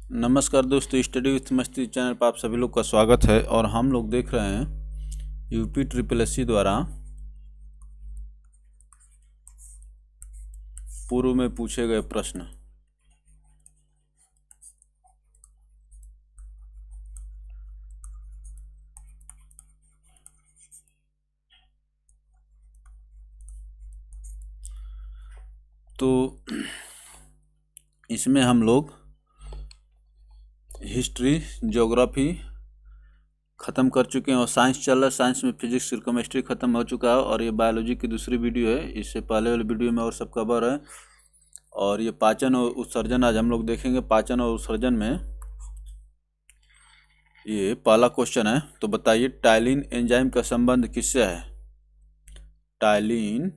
नमस्कार दोस्तों, study with मस्ती चैनल पर आप सभी लोग का स्वागत है। और हम लोग देख रहे हैं यूपी ट्रिपल एससी द्वारा पूर्व में पूछे गए प्रश्न। तो इसमें हम लोग हिस्ट्री, ज्योग्राफी ख़त्म कर चुके हैं और साइंस चल रहा है। साइंस में फिजिक्स और केमिस्ट्री ख़त्म हो चुका है और ये बायोलॉजी की दूसरी वीडियो है। इससे पहले वाली वीडियो में और सब कवर है। और ये पाचन और उत्सर्जन आज हम लोग देखेंगे। पाचन और उत्सर्जन में ये पहला क्वेश्चन है, तो बताइए टाइलिन एंजाइम का संबंध किससे है? टाइलिन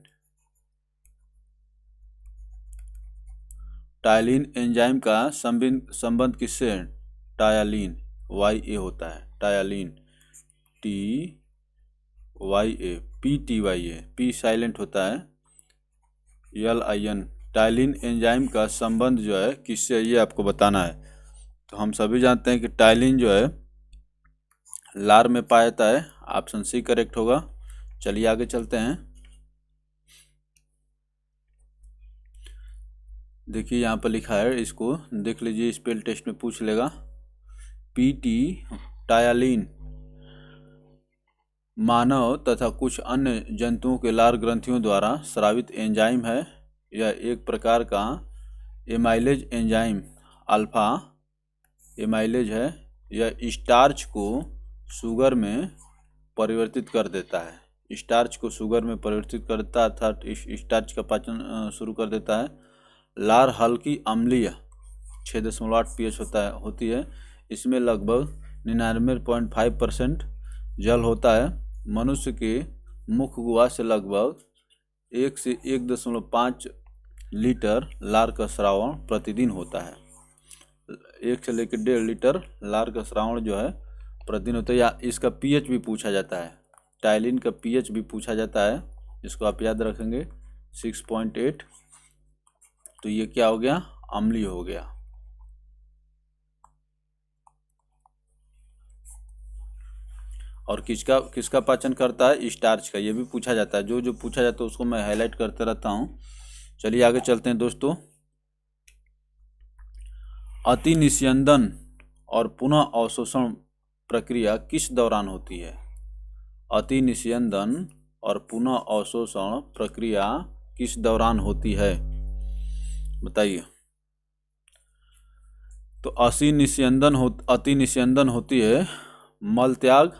एंजाइम का संबंध किससे है? टायालीन, YA होता है। टायालीन, TYA, PTYA, P साइलेंट होता है, LIN। टाइलिन एंजाइम का संबंध जो है किससे है, ये आपको बताना है। तो हम सभी जानते हैं कि टाइलिन जो है लार में पाया जाता है। ऑप्शन सी करेक्ट होगा। चलिए आगे चलते हैं। देखिए यहाँ पर लिखा है, इसको देख लीजिए, स्पेल टेस्ट में पूछ लेगा। PT टायालीन मानव तथा कुछ अन्य जंतुओं के लार ग्रंथियों द्वारा स्रावित एंजाइम है। यह एक प्रकार का एमाइलेज एंजाइम अल्फा एमाइलेज है। यह स्टार्च को शुगर में परिवर्तित कर देता है। स्टार्च को शुगर में परिवर्तित करता है, अर्थात स्टार्च का पाचन शुरू कर देता है। लार हल्की अम्लीय 6.8 pH होती है। इसमें लगभग 99.5% जल होता है। मनुष्य के मुख गुहा से लगभग 1 से 1.5 लीटर लार का श्रावण प्रतिदिन होता है। 1 से लेकर 1.5 लीटर लार का श्रावण जो है प्रतिदिन होता है। या इसका pH भी पूछा जाता है। टाइलिन का pH भी पूछा जाता है, इसको आप याद रखेंगे 6.8। तो ये क्या हो गया? अम्लीय हो गया। और किसका पाचन करता है? स्टार्च का। ये भी पूछा जाता है। जो जो पूछा जाता है उसको मैं हाईलाइट करते रहता हूँ। चलिए आगे चलते हैं दोस्तों। अति निस्यंदन और पुनः अवशोषण प्रक्रिया किस दौरान होती है? अति निस्यंदन और पुनः अवशोषण प्रक्रिया किस दौरान होती है, बताइए। तो अति निस्यंदन होती है मल त्याग,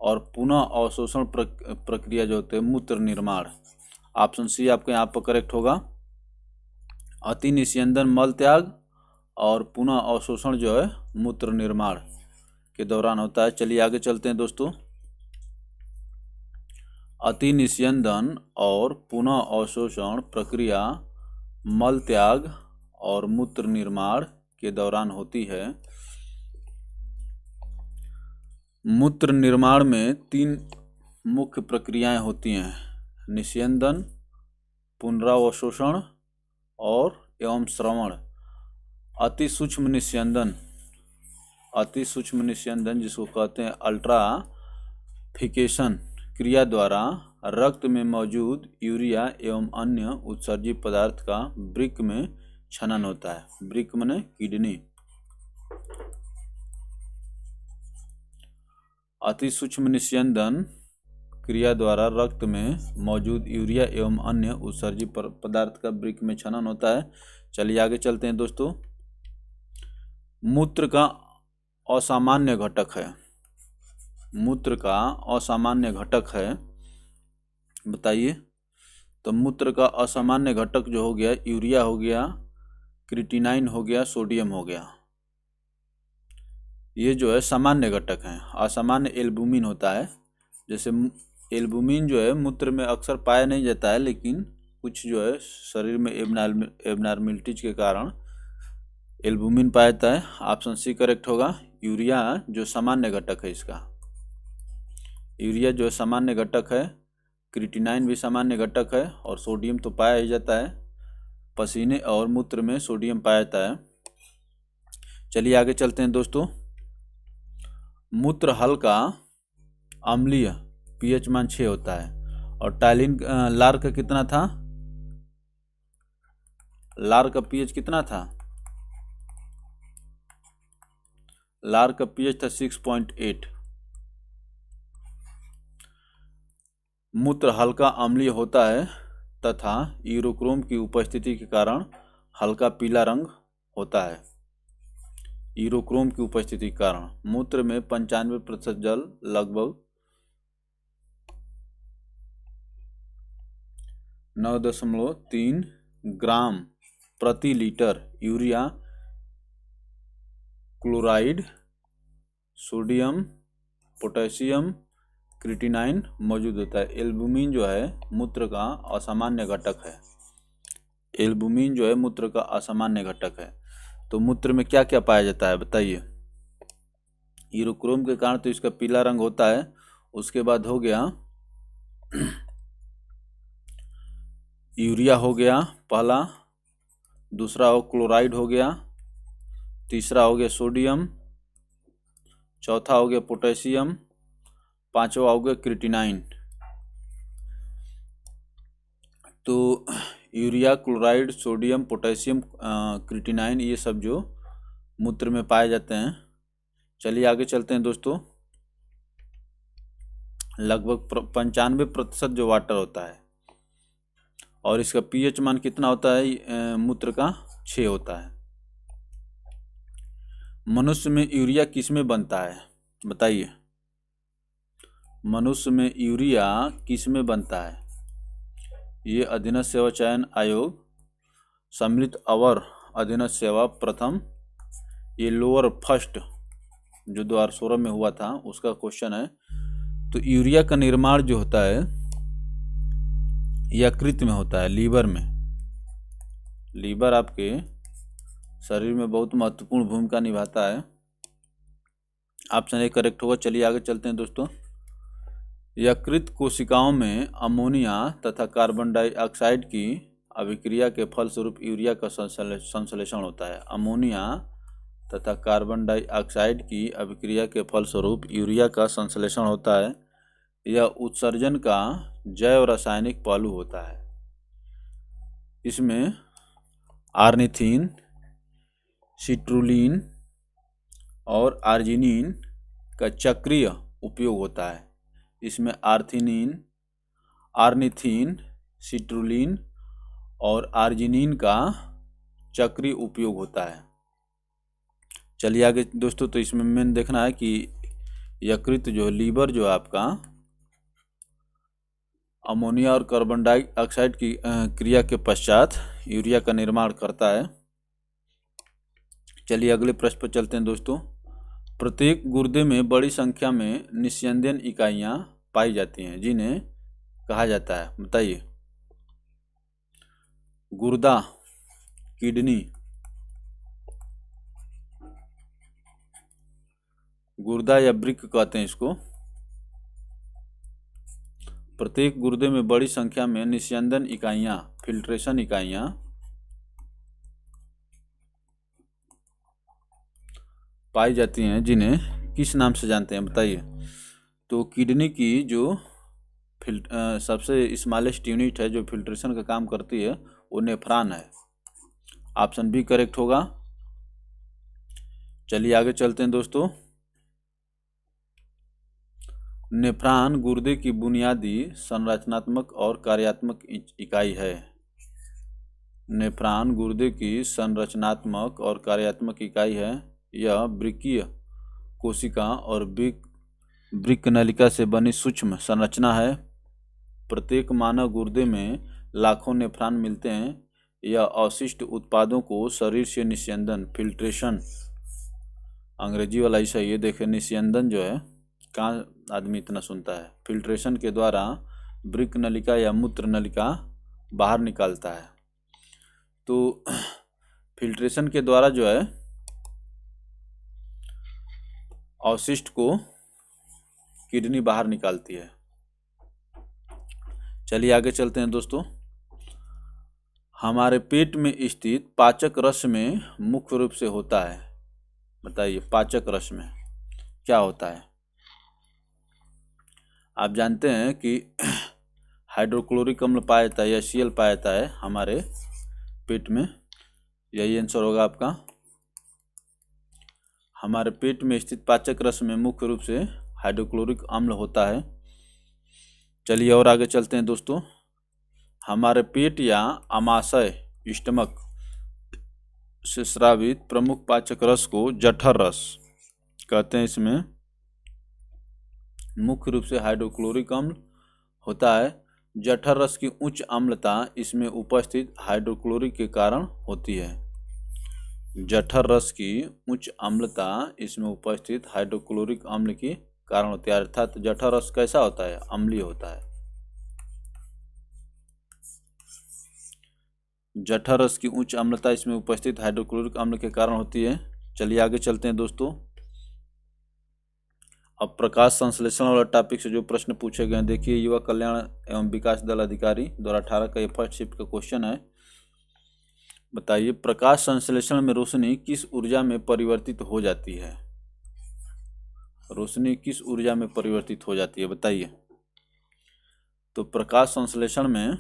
और पुनः अवशोषण प्रक्रिया जो होती है मूत्र निर्माण। ऑप्शन सी आपके यहाँ पर करेक्ट होगा। अति निस्यंदन मल त्याग और पुनः अवशोषण जो है मूत्र निर्माण के दौरान होता है। चलिए आगे चलते हैं दोस्तों। अति निस्यंदन और पुनः अवशोषण प्रक्रिया मल त्याग और मूत्र निर्माण के दौरान होती है। मूत्र निर्माण में 3 मुख्य प्रक्रियाएं होती हैं: निस्यंदन, पुनरावशोषण और एवं श्रवण। अति सूक्ष्म निस्यंदन जिसको कहते हैं अल्ट्राफिकेशन क्रिया द्वारा रक्त में मौजूद यूरिया एवं अन्य उत्सर्जित पदार्थ का वृक्क में छनन होता है। वृक्क माने किडनी। अति सूक्ष्म निस्यंदन क्रिया द्वारा रक्त में मौजूद यूरिया एवं अन्य उत्सर्जित पदार्थ का वृक्क में छनन होता है। चलिए आगे चलते हैं दोस्तों। मूत्र का असामान्य घटक है। मूत्र का असामान्य घटक है, बताइए। तो मूत्र का असामान्य घटक जो हो गया, यूरिया हो गया, क्रिएटिनाइन हो गया, सोडियम हो गया। ये जो है सामान्य घटक हैं। असामान्य एल्बुमिन होता है। जैसे एल्बुमिन जो है मूत्र में अक्सर पाया नहीं जाता है, लेकिन कुछ जो है शरीर में एबनॉर्मेलिटीज के कारण एल्बुमिन पाया जाता है। ऑप्शन सी करेक्ट होगा। यूरिया जो सामान्य घटक है, इसका यूरिया जो है सामान्य घटक है, क्रिएटिनाइन भी सामान्य घटक है, और सोडियम तो पाया ही जाता है। पसीने और मूत्र में सोडियम पाया जाता है। चलिए आगे चलते हैं दोस्तों। मूत्र हल्का अम्लीय, पीएच मान 6 होता है। और टाइलिन लार का कितना था? लार का पीएच कितना था? लार का पीएच था 6.8। मूत्र हल्का अम्लीय होता है तथा यूरोक्रोम की उपस्थिति के कारण हल्का पीला रंग होता है। यूरोक्रोम की उपस्थिति के कारण मूत्र में 95% जल लगभग 9.3 ग्राम प्रति litre urea chloride, sodium, potassium, creatinine मौजूद होता है। एल्बुमिन जो है मूत्र का असामान्य घटक है। एल्बुमिन जो है मूत्र का असामान्य घटक है। तो मूत्र में क्या क्या पाया जाता है बताइए? यूरोक्रोम के कारण तो इसका पीला रंग होता है। उसके बाद हो गया यूरिया हो गया पहला, दूसरा हो क्लोराइड हो गया, तीसरा हो गया सोडियम, चौथा हो गया पोटेशियम, पांचवा हो गया क्रिएटिनाइन। तो urea, chloride, sodium, potassium, creatinine ये सब जो मूत्र में पाए जाते हैं। चलिए आगे चलते हैं दोस्तों। लगभग 95% जो वाटर होता है और इसका पीएच मान कितना होता है? मूत्र का 6 होता है। मनुष्य में यूरिया किस में बनता है बताइए? मनुष्य में यूरिया किस में बनता है? ये अधीनस्थ सेवा चयन आयोग, सम्मिलित अवर अधीनस्थ सेवा प्रथम, ये लोअर फर्स्ट जो 2016 में हुआ था उसका क्वेश्चन है। तो यूरिया का निर्माण जो होता है यकृत में होता है, लीवर में। लीवर आपके शरीर में बहुत महत्वपूर्ण भूमिका निभाता है। ऑप्शन ए करेक्ट होगा। चलिए आगे चलते हैं दोस्तों। यकृत कोशिकाओं में अमोनिया तथा कार्बन डाइऑक्साइड की अभिक्रिया के फलस्वरूप यूरिया का संश्लेषण होता है। अमोनिया तथा कार्बन डाइऑक्साइड की अभिक्रिया के फलस्वरूप यूरिया का संश्लेषण होता है। यह उत्सर्जन का जैव रासायनिक पहलू होता है। इसमें आर्निथिन, सिट्रुलिन और आर्जिनिन का चक्रीय उपयोग होता है। इसमें आर्निथिन, सिट्रुलिन और आर्जिनिन का चक्रीय उपयोग होता है। चलिए आगे दोस्तों। तो इसमें मेन देखना है कि यकृत जो लीवर जो आपका अमोनिया और कार्बन डाइऑक्साइड की क्रिया के पश्चात यूरिया का निर्माण करता है। चलिए अगले प्रश्न पर चलते हैं दोस्तों। प्रत्येक गुर्दे में बड़ी संख्या में निस्यंदन इकाइयां पाई जाती हैं जिन्हें कहा जाता है बताइए? गुर्दा, किडनी, गुर्दा या वृक्क कहते हैं इसको। प्रत्येक गुर्दे में बड़ी संख्या में निस्यंदन इकाइयां, फिल्ट्रेशन इकाइयां पाई जाती हैं जिन्हें किस नाम से जानते हैं बताइए? तो किडनी की जो सबसे स्मॉलेस्ट यूनिट है जो फिल्ट्रेशन का काम करती है वो नेफ्रॉन है। ऑप्शन बी करेक्ट होगा। चलिए आगे चलते हैं दोस्तों। नेफ्रॉन गुर्दे की बुनियादी संरचनात्मक और कार्यात्मक इकाई है। नेफ्रॉन गुर्दे की संरचनात्मक और कार्यात्मक इकाई है। यह वृक्कीय कोशिका और वृक्क नलिका से बनी सूक्ष्म संरचना है। प्रत्येक मानव गुर्दे में लाखों नेफ्रॉन मिलते हैं। यह अवशिष्ट उत्पादों को शरीर से निस्यंदन, फिल्ट्रेशन, अंग्रेजी वाला ऐसा ये देखे निस्यंदन जो है कहाँ आदमी इतना सुनता है, फिल्ट्रेशन के द्वारा वृक्क नलिका या मूत्र नलिका बाहर निकालता है। तो फिल्ट्रेशन के द्वारा जो है अवशिष्ट को किडनी बाहर निकालती है। चलिए आगे चलते हैं दोस्तों। हमारे पेट में स्थित पाचक रस में मुख्य रूप से होता है। बताइए पाचक रस में क्या होता है? आप जानते हैं कि हाइड्रोक्लोरिक अम्ल पाया जाता है या HCl पाया जाता है हमारे पेट में। यही आंसर होगा आपका। हमारे पेट में स्थित पाचक रस में मुख्य रूप से हाइड्रोक्लोरिक अम्ल होता है। चलिए और आगे चलते हैं दोस्तों। हमारे पेट या आमाशय स्टमक से स्रावित प्रमुख पाचक रस को जठर रस कहते हैं। इसमें मुख्य रूप से हाइड्रोक्लोरिक अम्ल होता है। जठर रस की उच्च अम्लता इसमें उपस्थित हाइड्रोक्लोरिक के कारण होती है। जठर रस की उच्च अम्लता इसमें उपस्थित हाइड्रोक्लोरिक अम्ल के कारण होती है। अर्थात जठर रस कैसा होता है? अम्लीय होता है। जठर रस की उच्च अम्लता इसमें उपस्थित हाइड्रोक्लोरिक अम्ल के कारण होती है। चलिए आगे चलते हैं दोस्तों। अब प्रकाश संश्लेषण वाला टॉपिक से जो प्रश्न पूछे गए हैं, देखिए युवा कल्याण एवं विकास दल अधिकारी 2018 का ये फर्स्ट शिफ्ट का क्वेश्चन है। बताइए प्रकाश संश्लेषण में रोशनी किस ऊर्जा में परिवर्तित हो जाती है? रोशनी किस ऊर्जा में परिवर्तित हो जाती है बताइए। तो प्रकाश संश्लेषण में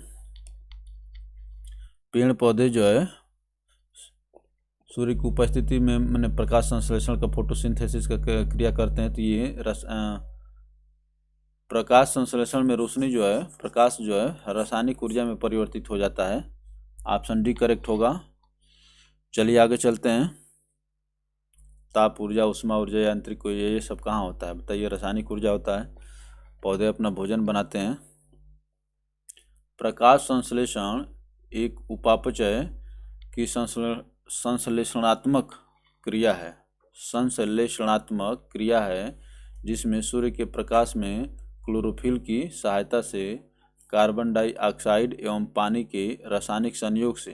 पेड़ पौधे जो है सूर्य की उपस्थिति में मैंने प्रकाश संश्लेषण का फोटोसिंथेसिस का क्रिया करते हैं। तो ये प्रकाश संश्लेषण में रोशनी जो है, प्रकाश जो है रासायनिक ऊर्जा में परिवर्तित हो जाता है। ऑप्शन डी करेक्ट होगा। चलिए आगे चलते हैं। ताप ऊर्जा, उष्मा ऊर्जा, यांत्रिक ऊर्जा, ये सब कहाँ होता है बताइए। रासायनिक ऊर्जा होता है। पौधे अपना भोजन बनाते हैं। प्रकाश संश्लेषण एक उपापचय की संश्लेषणात्मक क्रिया है। संश्लेषणात्मक क्रिया है जिसमें सूर्य के प्रकाश में क्लोरोफिल की सहायता से कार्बन डाइऑक्साइड एवं पानी के रासायनिक संयोग से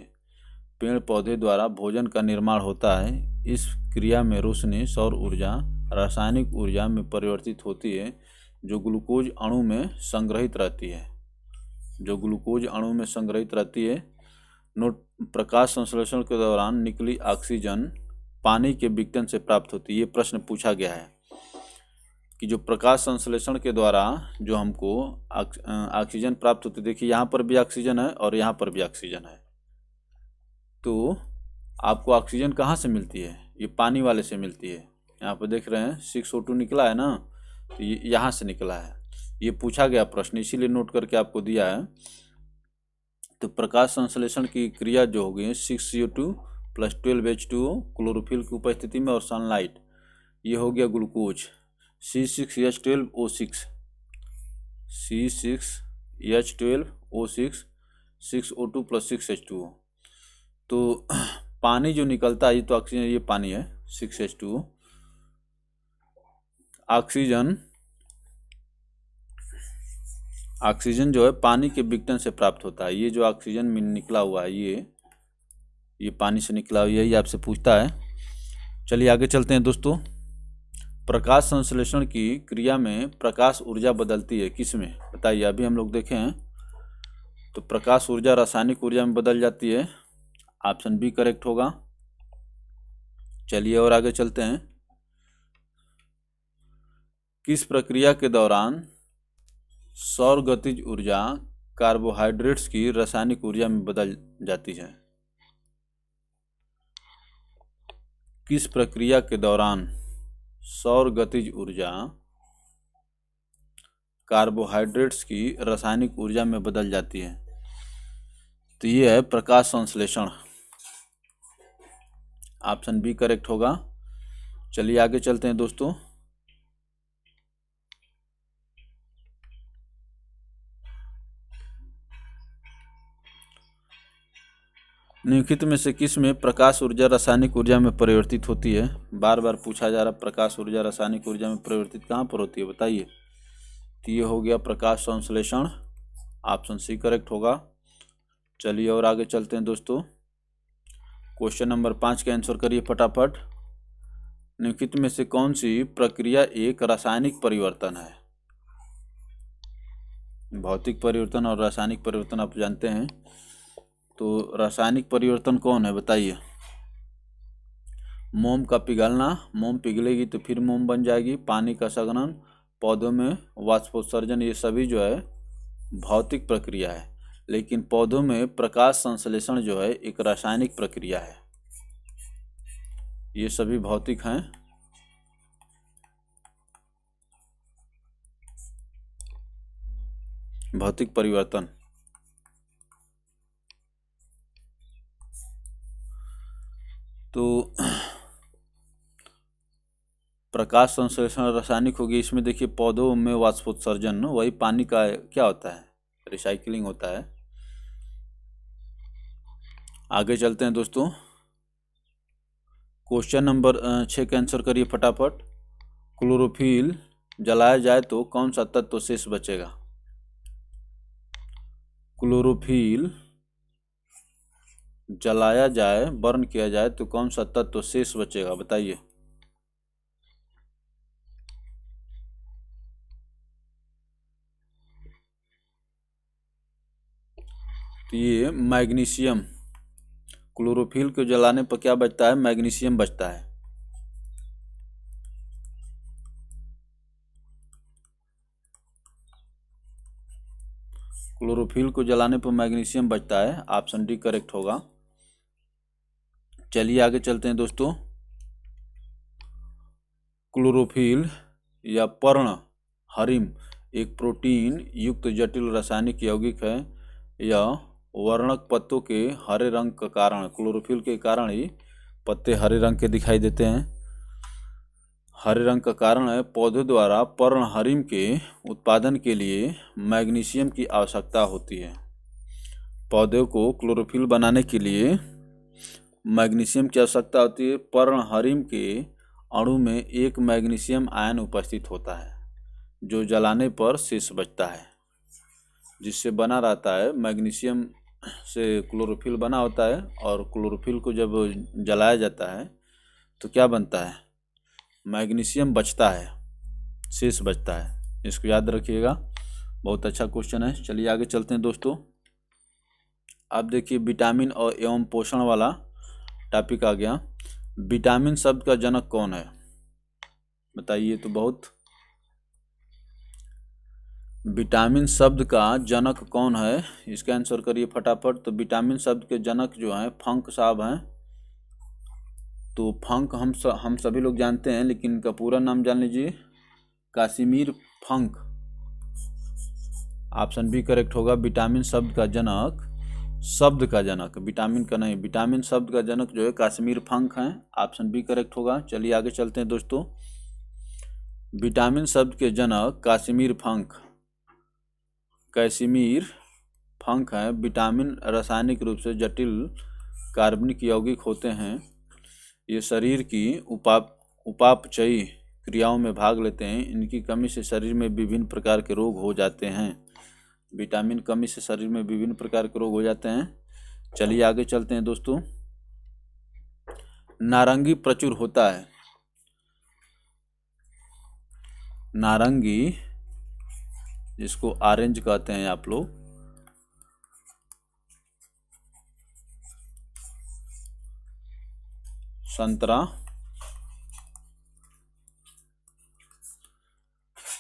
पेड़ पौधे द्वारा भोजन का निर्माण होता है। इस क्रिया में रोशनी सौर ऊर्जा रासायनिक ऊर्जा में परिवर्तित होती है जो ग्लूकोज अणु में संग्रहित रहती है। नोट, प्रकाश संश्लेषण के दौरान निकली ऑक्सीजन पानी के विघटन से प्राप्त होती है। ये प्रश्न पूछा गया है कि जो प्रकाश संश्लेषण के द्वारा जो हमको ऑक्सीजन प्राप्त होती है, देखिए यहाँ पर भी ऑक्सीजन है और यहाँ पर भी ऑक्सीजन है। तो आपको ऑक्सीजन कहाँ से मिलती है? ये पानी वाले से मिलती है। यहाँ पर देख रहे हैं 6O2 निकला है ना, तो ये यहाँ से निकला है। ये पूछा गया प्रश्न, इसीलिए नोट करके आपको दिया है। तो प्रकाश संश्लेषण की क्रिया जो होगी 6CO2 + 12H2O क्लोरोफिल की उपस्थिति में और सनलाइट, ये हो गया ग्लूकोज C6H12O6 6O2 + 6H2O। तो पानी जो निकलता है ये तो ऑक्सीजन, ये पानी है 6H2O। ऑक्सीजन जो है पानी के विघटन से प्राप्त होता है। ये जो ऑक्सीजन में निकला हुआ है ये पानी से निकला हुआ, यही आपसे पूछता है। चलिए आगे चलते हैं दोस्तों। प्रकाश संश्लेषण की क्रिया में प्रकाश ऊर्जा बदलती है किस में बताइए। अभी हम लोग देखे हैं तो प्रकाश ऊर्जा रासायनिक ऊर्जा में बदल जाती है। ऑप्शन बी करेक्ट होगा। चलिए और आगे चलते हैं। किस प्रक्रिया के दौरान सौर गतिज ऊर्जा कार्बोहाइड्रेट्स की रासायनिक ऊर्जा में बदल जाती है? किस प्रक्रिया के दौरान सौर गतिज ऊर्जा कार्बोहाइड्रेट्स की रासायनिक ऊर्जा में बदल जाती है? तो ये है प्रकाश संश्लेषण। ऑप्शन बी करेक्ट होगा। चलिए आगे चलते हैं दोस्तों। निम्नलिखित में से किस में प्रकाश ऊर्जा रासायनिक ऊर्जा में परिवर्तित होती है? बार बार पूछा जा रहा, प्रकाश ऊर्जा रासायनिक ऊर्जा में परिवर्तित कहाँ पर होती है बताइए। तो ये हो गया प्रकाश संश्लेषण। ऑप्शन सी करेक्ट होगा। चलिए और आगे चलते हैं दोस्तों। क्वेश्चन नंबर 5 का आंसर करिए फटाफट। निम्नलिखित में से कौन सी प्रक्रिया एक रासायनिक परिवर्तन है? भौतिक परिवर्तन और रासायनिक परिवर्तन आप जानते हैं। तो रासायनिक परिवर्तन कौन है बताइए। मोम का पिघलना, मोम पिघलेगी तो फिर मोम बन जाएगी। पानी का सघनन, पौधों में वाष्पोत्सर्जन, ये सभी जो है भौतिक प्रक्रिया है। लेकिन पौधों में प्रकाश संश्लेषण जो है एक रासायनिक प्रक्रिया है। ये सभी भौतिक हैं। भौतिक परिवर्तन। तो प्रकाश संश्लेषण रासायनिक होगी। इसमें देखिए पौधों में वाष्पोत्सर्जन वही पानी का क्या होता है, रिसाइकलिंग होता है। आगे चलते हैं दोस्तों। क्वेश्चन नंबर 6 का आंसर करिए फटाफट। क्लोरोफिल जलाया जाए तो कौन सा तत्व शेष बचेगा? क्लोरोफिल जलाया जाए, बर्न किया जाए तो कौन सा तत्व शेष बचेगा, बताइए। तो ये मैग्नीशियम, क्लोरोफिल को जलाने पर क्या बचता है? मैग्नीशियम बचता है। क्लोरोफिल को जलाने पर मैग्नीशियम बचता है। ऑप्शन डी करेक्ट होगा। चलिए आगे चलते हैं दोस्तों। क्लोरोफिल या पर्ण हरिम एक प्रोटीन युक्त जटिल रासायनिक यौगिक है। यह वर्णक पत्तों के हरे रंग का कारण, क्लोरोफिल के कारण ही पत्ते हरे रंग के दिखाई देते हैं। हरे रंग का कारण है पौधे द्वारा पर्णहरिम के उत्पादन के लिए मैग्नीशियम की आवश्यकता होती है। पौधे को क्लोरोफिल बनाने के लिए मैग्नीशियम की आवश्यकता होती है। पर्णहरिम के अणु में एक मैग्नीशियम आयन उपस्थित होता है जो जलाने पर शेष बचता है, जिससे बना रहता है। मैग्नीशियम से क्लोरोफिल बना होता है और क्लोरोफिल को जब जलाया जाता है तो क्या बनता है? मैग्नीशियम बचता है, शेष बचता है। इसको याद रखिएगा, बहुत अच्छा क्वेश्चन है। चलिए आगे चलते हैं दोस्तों। आप देखिए विटामिन और एवं पोषण वाला टॉपिक आ गया। विटामिन शब्द का जनक कौन है, बताइए। तो बहुत विटामिन शब्द का जनक कौन है, इसका आंसर करिए फटाफट। तो विटामिन शब्द के जनक जो हैं फंक साहब हैं। तो फंक हम सभी लोग जानते हैं, लेकिन इनका पूरा नाम जान लीजिए, Casimir Funk. Option B correct होगा। विटामिन शब्द का जनक, शब्द का जनक, विटामिन का नहीं, विटामिन शब्द का जनक जो है कासिमिर फंक हैं। ऑप्शन बी करेक्ट होगा। चलिए आगे चलते हैं दोस्तों। विटामिन शब्द के जनक कासिमिर फंक, कैसिमिर फंक हैं। विटामिन रासायनिक रूप से जटिल कार्बनिक यौगिक होते हैं। ये शरीर की उपापचयी क्रियाओं में भाग लेते हैं। इनकी कमी से शरीर में विभिन्न प्रकार के रोग हो जाते हैं। विटामिन कमी से शरीर में विभिन्न प्रकार के रोग हो जाते हैं। चलिए आगे चलते हैं दोस्तों। नारंगी प्रचुर होता है। नारंगी, जिसको ऑरेंज कहते हैं आप लोग, संतरा,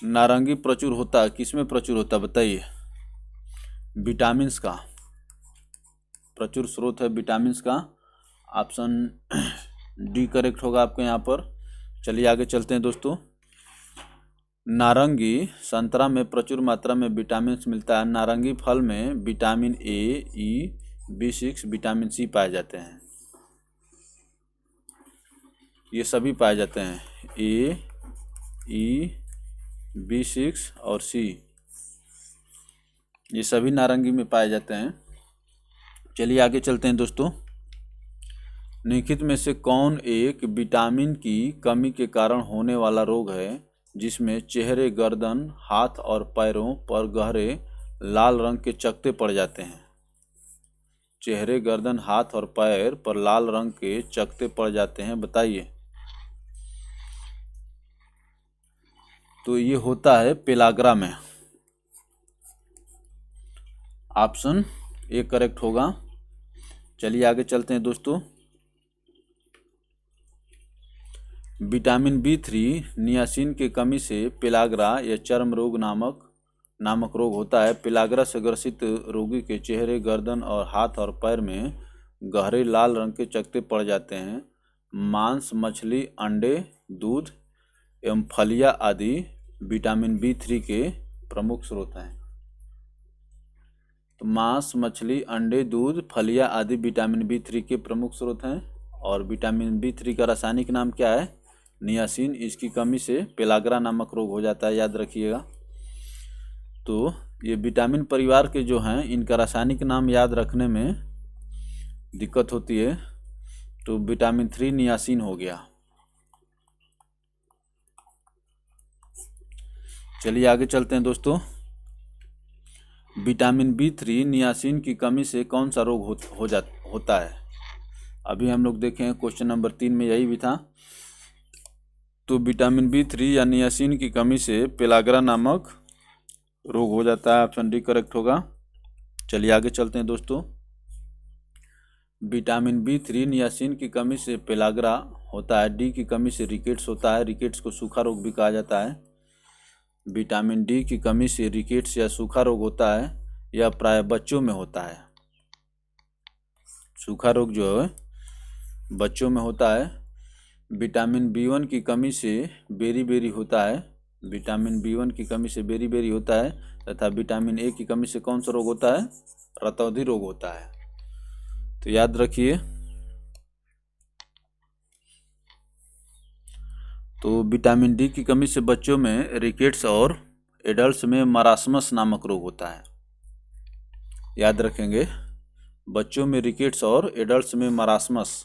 नारंगी प्रचुर होता है। किसमें प्रचुर होता है बताइए। विटामिन्स का प्रचुर स्रोत है विटामिन्स का। ऑप्शन डी करेक्ट होगा आपके यहाँ पर। चलिए आगे चलते हैं दोस्तों। नारंगी संतरा में प्रचुर मात्रा में विटामिन मिलता है। नारंगी फल में vitamin A, E, B6, vitamin C पाए जाते हैं। ये सभी पाए जाते हैं, ए, ई, B6 और सी, ये सभी नारंगी में पाए जाते हैं। चलिए आगे चलते हैं दोस्तों। निम्नलिखित में से कौन एक विटामिन की कमी के कारण होने वाला रोग है जिसमें चेहरे, गर्दन, हाथ और पैरों पर गहरे लाल रंग के चकत्ते पड़ जाते हैं? चेहरे, गर्दन, हाथ और पैर पर लाल रंग के चकत्ते पड़ जाते हैं, बताइए। तो ये होता है पेलाग्रा में। ऑप्शन ए करेक्ट होगा। चलिए आगे चलते हैं दोस्तों। विटामिन B3 नियासिन की कमी से पेलाग्रा या चर्म रोग नामक रोग होता है। पेलाग्रा से ग्रसित रोगी के चेहरे, गर्दन और हाथ और पैर में गहरे लाल रंग के चकत्ते पड़ जाते हैं। मांस, मछली, अंडे, दूध एवं फलियां आदि विटामिन B3 के प्रमुख स्रोत हैं। तो मांस, मछली, अंडे, दूध, फलियां आदि विटामिन B3 के प्रमुख स्रोत हैं। और विटामिन B3 का रासायनिक नाम क्या है? नियासिन। इसकी कमी से पेलाग्रा नामक रोग हो जाता है, याद रखिएगा। तो ये विटामिन परिवार के जो हैं, इनका रासायनिक नाम याद रखने में दिक्कत होती है। तो विटामिन 3 नियासिन हो गया। चलिए आगे चलते हैं दोस्तों। विटामिन B3 नियासिन की कमी से कौन सा रोग होता है? अभी हम लोग देखें क्वेश्चन नंबर 3 में यही भी था। तो विटामिन B3 या नियासिन की कमी से पेलाग्रा नामक रोग हो जाता है। ऑप्शन डी करेक्ट होगा। चलिए आगे चलते हैं दोस्तों। विटामिन B3 नियासिन की कमी से पेलाग्रा होता है। डी की कमी से रिकेट्स होता है। रिकेट्स को सूखा रोग भी कहा जाता है। विटामिन डी की कमी से रिकेट्स या सूखा रोग होता है। यह प्राय बच्चों में होता है। सूखा रोग जो है बच्चों में होता है। विटामिन B1 की कमी से बेरी होता है। विटामिन B1 की कमी से बेरी होता है। तथा विटामिन ए की कमी से कौन सा रोग होता है? रतौंधी रोग होता है। तो याद रखिए। तो विटामिन डी की कमी से बच्चों में रिकेट्स और एडल्ट्स में मरास्मस नामक रोग होता है। याद रखेंगे, बच्चों में रिकेट्स और एडल्ट्स में मरास्मस।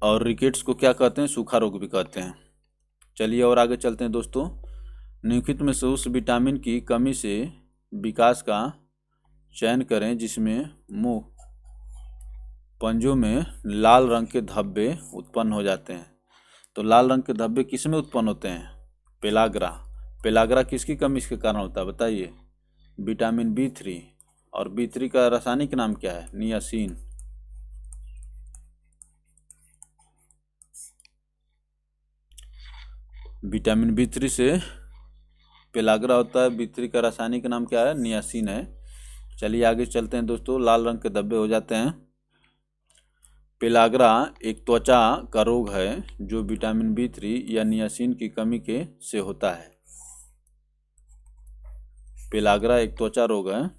और रिकेट्स को क्या कहते हैं? सूखा रोग भी कहते हैं। चलिए और आगे चलते हैं दोस्तों। निम्नलिखित में से उस विटामिन की कमी से विकास का चयन करें जिसमें मुंह पंजों में लाल रंग के धब्बे उत्पन्न हो जाते हैं। तो लाल रंग के धब्बे किस में उत्पन्न होते हैं? पेलाग्रा। पेलाग्रा किसकी कमी के कारण होता है बताइए? Vitamin B3। और B3 का रासायनिक नाम क्या है? नियासिन। विटामिन B3 से पेलाग्रा होता है। B3 का रासायनिक नाम क्या है? नियासिन है। चलिए आगे चलते हैं दोस्तों। लाल रंग के धब्बे हो जाते हैं। पेलाग्रा एक त्वचा का रोग है जो विटामिन B3 या नियासिन की कमी से होता है। पेलाग्रा एक त्वचा रोग है।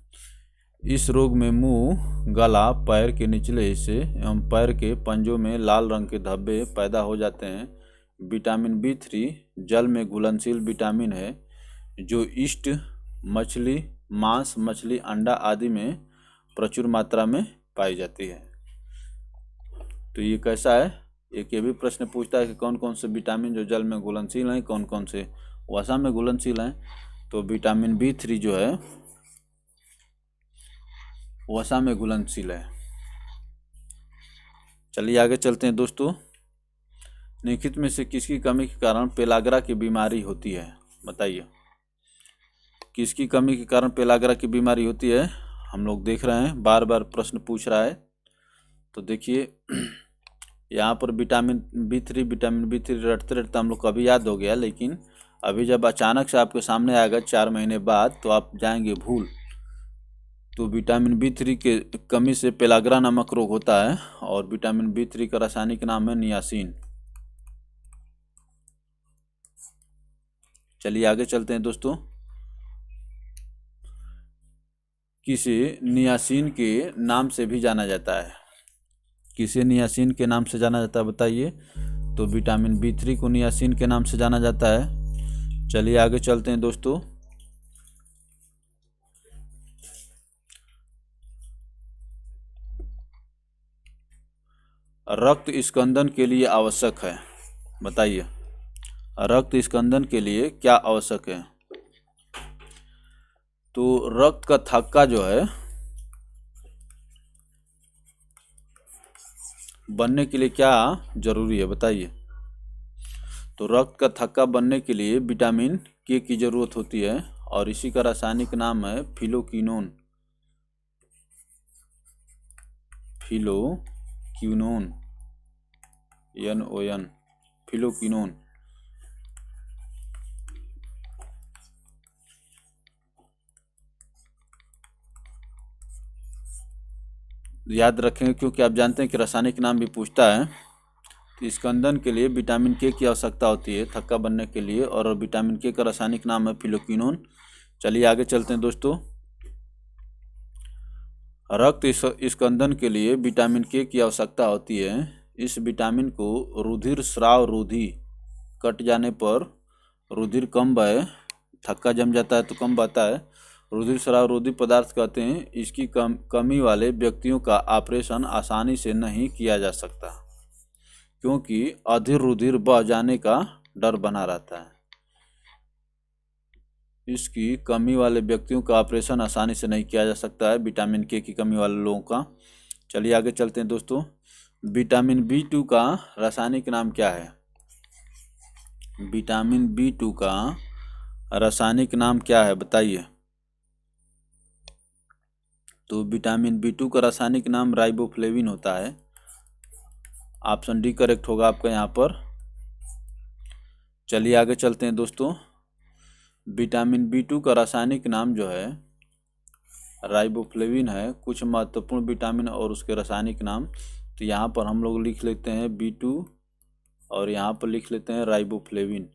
इस रोग में मुंह, गला, पैर के निचले हिस्से एवं पैर के पंजों में लाल रंग के धब्बे पैदा हो जाते हैं। विटामिन B3 जल में घुलनशील विटामिन है जो ईस्ट, मछली, मांस, मछली, अंडा आदि में प्रचुर मात्रा में पाई जाती है। तो ये कैसा है? एक ये भी प्रश्न पूछता है कि कौन कौन से विटामिन जो जल में घुलनशील हैं, कौन कौन से वसा में घुलनशील हैं। तो विटामिन B3 जो है वसा में घुलनशील है। चलिए आगे चलते हैं दोस्तों। निम्नलिखित में से किसकी कमी के कारण पेलाग्रा की बीमारी होती है? बताइए, किसकी कमी के कारण पेलाग्रा की बीमारी होती है? हम लोग देख रहे हैं, बार बार प्रश्न पूछ रहा है। तो देखिए यहाँ पर विटामिन B3 रटते रटते हम लोग को अभी याद हो गया, लेकिन अभी जब अचानक से आपके सामने आएगा 4 महीने बाद तो आप जाएंगे भूल। तो विटामिन B3 के कमी से पेलाग्रा नामक रोग होता है। और विटामिन B3 का रासायनिक नाम है नियासिन। चलिए आगे चलते हैं दोस्तों। किसे नियासिन के नाम से भी जाना जाता है? किसे नियासिन के नाम से जाना जाता है बताइए? तो विटामिन B3 को नियासिन के नाम से जाना जाता है। चलिए आगे चलते हैं दोस्तों। रक्त स्कंदन के लिए आवश्यक है, बताइए रक्त स्कंदन के लिए क्या आवश्यक है? तो रक्त का थक्का जो है बनने के लिए क्या जरूरी है बताइए? तो रक्त का थक्का बनने के लिए विटामिन K की जरूरत होती है और इसी का रासायनिक नाम है फिलोक्विनोन। फिलोक्विनोन। NON, phylloquinone. याद रखेंगे क्योंकि आप जानते हैं कि रासायनिक नाम भी पूछता है। तो स्कंदन के लिए विटामिन के की आवश्यकता होती है थक्का बनने के लिए, और विटामिन के का रासायनिक नाम है फिलोक्विनोन। चलिए आगे चलते हैं दोस्तों। रक्त स्कंदन के लिए विटामिन के की आवश्यकता होती है। इस विटामिन को रुधिर स्राव रोधी कट जाने पर रुधिर कम बहे, थक्का जम जाता है तो कम बहता है, रुधिर स्राव रोधी पदार्थ कहते हैं। इसकी कमी वाले व्यक्तियों का ऑपरेशन आसानी से नहीं किया जा सकता क्योंकि अधीर रुधिर बह जाने का डर बना रहता है। इसकी कमी वाले व्यक्तियों का ऑपरेशन आसानी से नहीं किया जा सकता है, विटामिन के की कमी वाले लोगों का। चलिए आगे चलते हैं दोस्तों। विटामिन B2 का रासायनिक नाम क्या है? विटामिन B2 का रासायनिक नाम क्या है बताइए। तो विटामिन B2 का रासायनिक नाम राइबोफ्लेविन होता है। ऑप्शन डी करेक्ट होगा आपका यहाँ पर। चलिए आगे चलते हैं दोस्तों। विटामिन B2 का रासायनिक नाम जो है राइबोफ्लेविन है। कुछ महत्वपूर्ण विटामिन और उसके रासायनिक नाम, तो यहाँ पर हम लोग लिख लेते हैं B2 और यहाँ पर लिख लेते हैं राइबोफ्लेविन।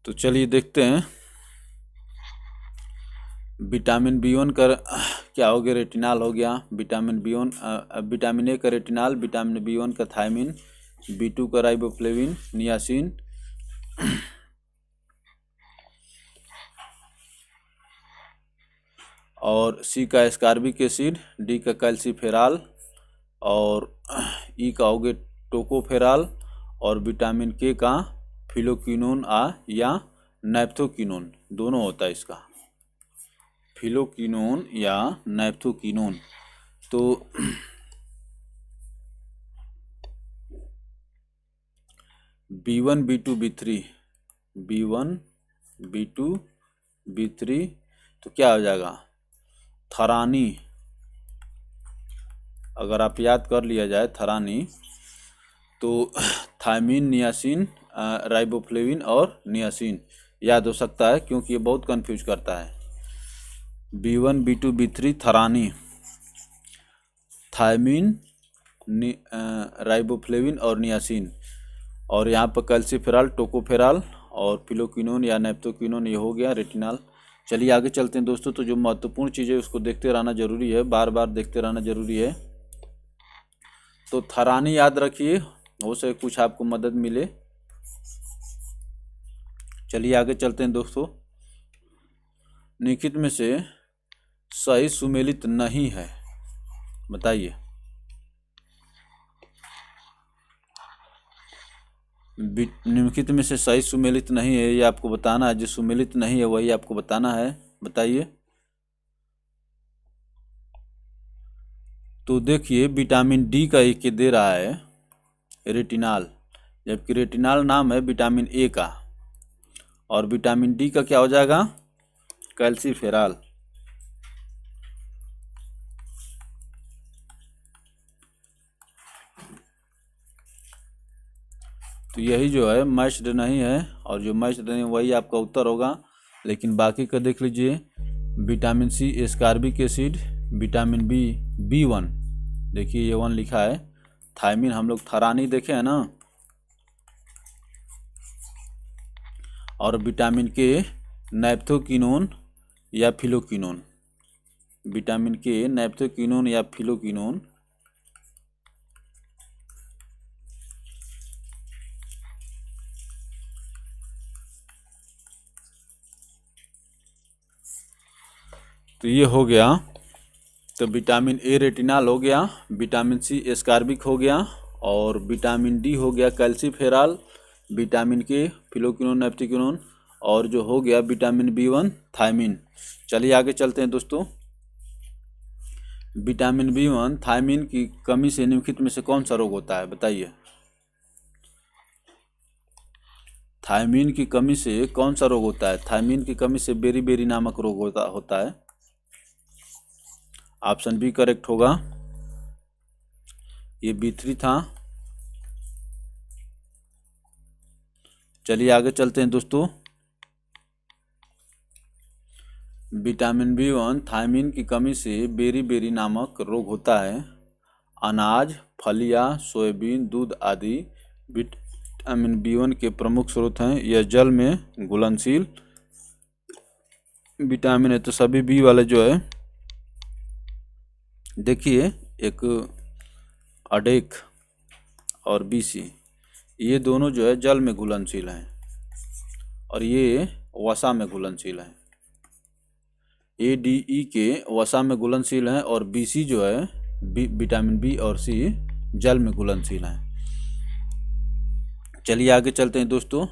तो चलिए देखते हैं विटामिन B1 का क्या हो गया, रेटिनाल हो गया। विटामिन A का रेटिनाल, विटामिन B1 का थायमिन, B2 का राइबोफ्लेविन, नियासिन, और C का एस्कॉर्बिक एसिड, D का कैल्सीफेराल, और E का हो गया टोकोफेराल, और विटामिन K का फिलोक्विनोन या नैप्थोक्विनोन, दोनों होता है इसका, फिलोक्विनोन या नैप्थोक्विनोन। तो B1 B2 B3, B1 B2 B3 तो क्या हो जाएगा, थरानी। अगर आप याद कर लिया जाए थरानी, तो थायमिन, नियासिन, राइबोफ्लेविन और नियासिन याद हो सकता है क्योंकि ये बहुत कंफ्यूज करता है। B1 B2 B3 थरानी, थायमिन, राइबोफ्लेविन और नियासिन, और यहाँ पर कैल्सीफेराल, टोकोफेराल और फिलोक्विनोन या नैप्थोक्विनोन, ये हो गया रेटिनाल। चलिए आगे चलते हैं दोस्तों। तो जो महत्वपूर्ण चीज़ है उसको देखते रहना जरूरी है, बार बार देखते रहना जरूरी है। तो थरानी याद रखिए, हो सके कुछ आपको मदद मिले। चलिए आगे चलते हैं दोस्तों। निम्नलिखित में से सही सुमेलित नहीं है, बताइए। निम्नलिखित में से सही सुमेलित नहीं है, ये आपको बताना है। जो सुमेलित नहीं है वही आपको बताना है, बताइए। तो देखिए विटामिन डी का एक दे रहा है रेटिनाल, जबकि रेटिनाल नाम है विटामिन ए का, और विटामिन डी का क्या हो जाएगा, कैल्सीफेराल। तो यही जो है मैच्ड नहीं है, और जो मैच्ड नहीं वही आपका उत्तर होगा। लेकिन बाकी का देख लीजिए, vitamin C ascorbic acid, vitamin B B1, देखिए ये 1 लिखा है। थायमिन हम लोग थरानी देखे हैं ना, और विटामिन के नैप्थोक्विनोन या फिलोक्विनोन, विटामिन के नैप्थोक्विनोन या फिलोक्विनोन। तो ये हो गया। तो विटामिन ए रेटिनाल हो गया, विटामिन सी एस्कॉर्बिक हो गया, और विटामिन डी हो गया कैल्सीफेराल, विटामिन के फिलोक्विनोन नैप्थोक्विनोन, और जो हो गया विटामिन B1 थायमिन। चलिए आगे चलते हैं दोस्तों। विटामिन B1 थायमिन की कमी से निम्नलिखित में से कौन सा रोग होता है, बताइए। थायमीन की कमी से कौन सा रोग होता है? थायमीन की कमी से बेरी नामक रोग होता है। ऑप्शन बी करेक्ट होगा। ये B3 था। चलिए आगे चलते हैं दोस्तों। विटामिन B1 थायमीन की कमी से बेरी नामक रोग होता है। अनाज, फलियां, सोयाबीन, दूध आदि विटामिन B1 के प्रमुख स्रोत हैं। यह जल में घुलनशील विटामिन है। तो सभी बी वाले जो है, देखिए, एक अडेक और BC, ये दोनों जो है जल में घुलनशील हैं और ये वसा में घुलनशील हैं। ADE के वसा में घुलनशील हैं और BC जो है विटामिन B और C जल में घुलनशील हैं। चलिए आगे चलते हैं दोस्तों।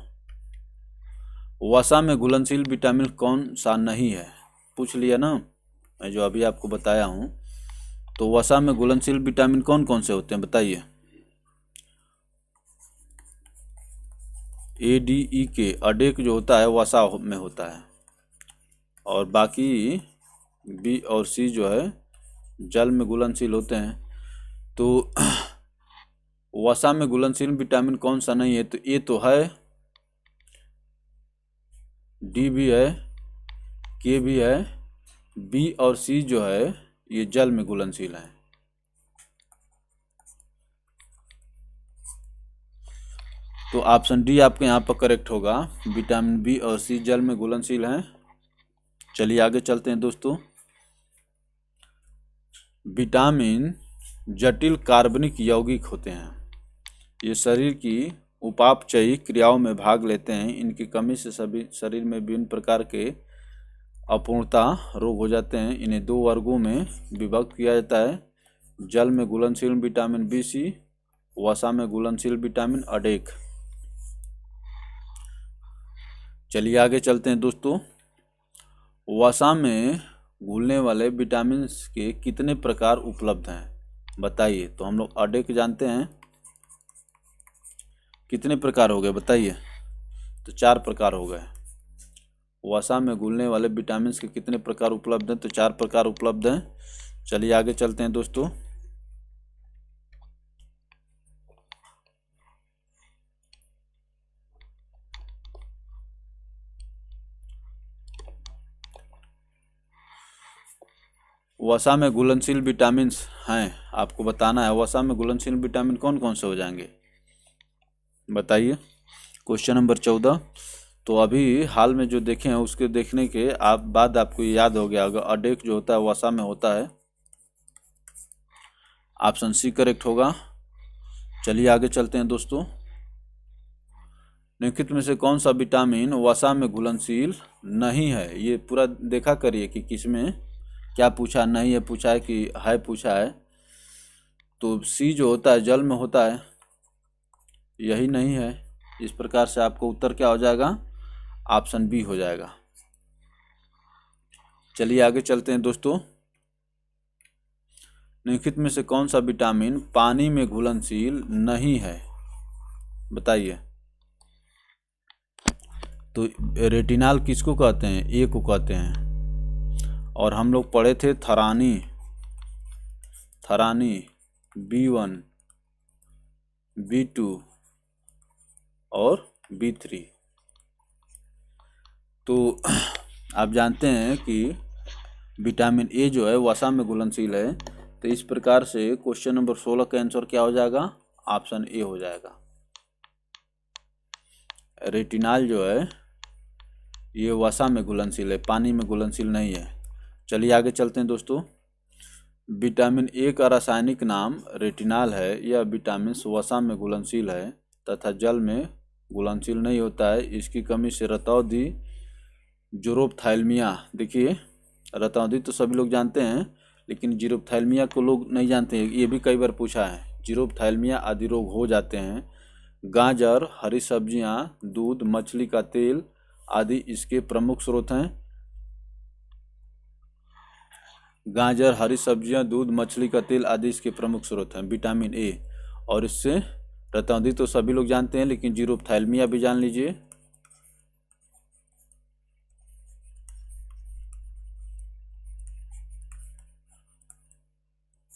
वसा में घुलनशील विटामिन कौन सा नहीं है? पूछ लिया ना, मैं जो अभी आपको बताया हूँ। तो वसा में घुलनशील विटामिन कौन कौन से होते हैं बताइए। ADE के अडेक जो होता है वसा में होता है और बाकी B और C जो है जल में घुलनशील होते हैं। तो वसा में घुलनशील विटामिन कौन सा नहीं है? तो A तो है, D भी है, K भी है, B और C जो है ये जल में घुलनशील है। तो ऑप्शन डी आपके यहाँ पर करेक्ट होगा। विटामिन B और C जल में घुलनशील हैं। चलिए आगे चलते हैं दोस्तों। विटामिन जटिल कार्बनिक यौगिक होते हैं। ये शरीर की उपापचयी क्रियाओं में भाग लेते हैं। इनकी कमी से सभी शरीर में विभिन्न प्रकार के अपूर्णता रोग हो जाते हैं। इन्हें दो वर्गों में विभक्त किया जाता है। जल में घुलनशील विटामिन BC, वसा में घुलनशील विटामिन अडेक। चलिए आगे चलते हैं दोस्तों। वसा में घुलने वाले विटामिन के कितने प्रकार उपलब्ध हैं बताइए। तो हम लोग अडेक जानते हैं, कितने प्रकार हो गए बताइए। तो 4 प्रकार हो गए। वसा में घुलने वाले विटामिन के कितने प्रकार उपलब्ध हैं? तो 4 प्रकार उपलब्ध हैं। चलिए आगे चलते हैं दोस्तों। वसा में घुलनशील विटामिन हैं, आपको बताना है। वसा में घुलनशील विटामिन कौन कौन से हो जाएंगे बताइए। Question number 14। तो अभी हाल में जो देखे हैं उसके देखने के बाद आपको याद हो गया होगा। अडेक जो होता है वसा में होता है। ऑप्शन सी करेक्ट होगा। चलिए आगे चलते हैं दोस्तों। निम्नलिखित में से कौन सा विटामिन वसा में घुलनशील नहीं है? ये पूरा देखा करिए कि किसमें क्या पूछा नहीं है, पूछा है कि है पूछा है। तो सी जो होता है जल में होता है, यही नहीं है। इस प्रकार से आपको उत्तर क्या हो जाएगा? ऑप्शन बी हो जाएगा। चलिए आगे चलते हैं दोस्तों। निम्नलिखित में से कौन सा विटामिन पानी में घुलनशील नहीं है बताइए। तो रेटिनाल किसको कहते हैं? ए को कहते हैं। और हम लोग पढ़े थे थरानी B1, B2 और B3। तो आप जानते हैं कि विटामिन ए जो है वसा में घुलनशील है। तो इस प्रकार से क्वेश्चन नंबर 16 का आंसर क्या हो जाएगा? ऑप्शन ए हो जाएगा। रेटिनाल जो है ये वसा में घुलनशील है, पानी में घुलनशील नहीं है। चलिए आगे चलते हैं दोस्तों। विटामिन ए का रासायनिक नाम रेटिनाल है। यह विटामिन वसा में घुलनशील है तथा जल में घुलनशील नहीं होता है। इसकी कमी से रतौंधी, जीरोप्थैल्मिया, देखिए रतौंधी तो सभी लोग जानते हैं लेकिन जीरोप्थैल्मिया को लोग नहीं जानते हैं। ये भी कई बार पूछा है। जीरोप्थैल्मिया आदि रोग हो जाते हैं। गाजर, हरी सब्जियां, दूध, मछली का तेल आदि इसके प्रमुख स्रोत हैं। गाजर, हरी सब्जियां, दूध, मछली का तेल आदि इसके प्रमुख स्रोत हैं विटामिन ए। और इससे रतौंधी तो सभी लोग जानते हैं लेकिन जीरोप्थैल्मिया भी जान लीजिए।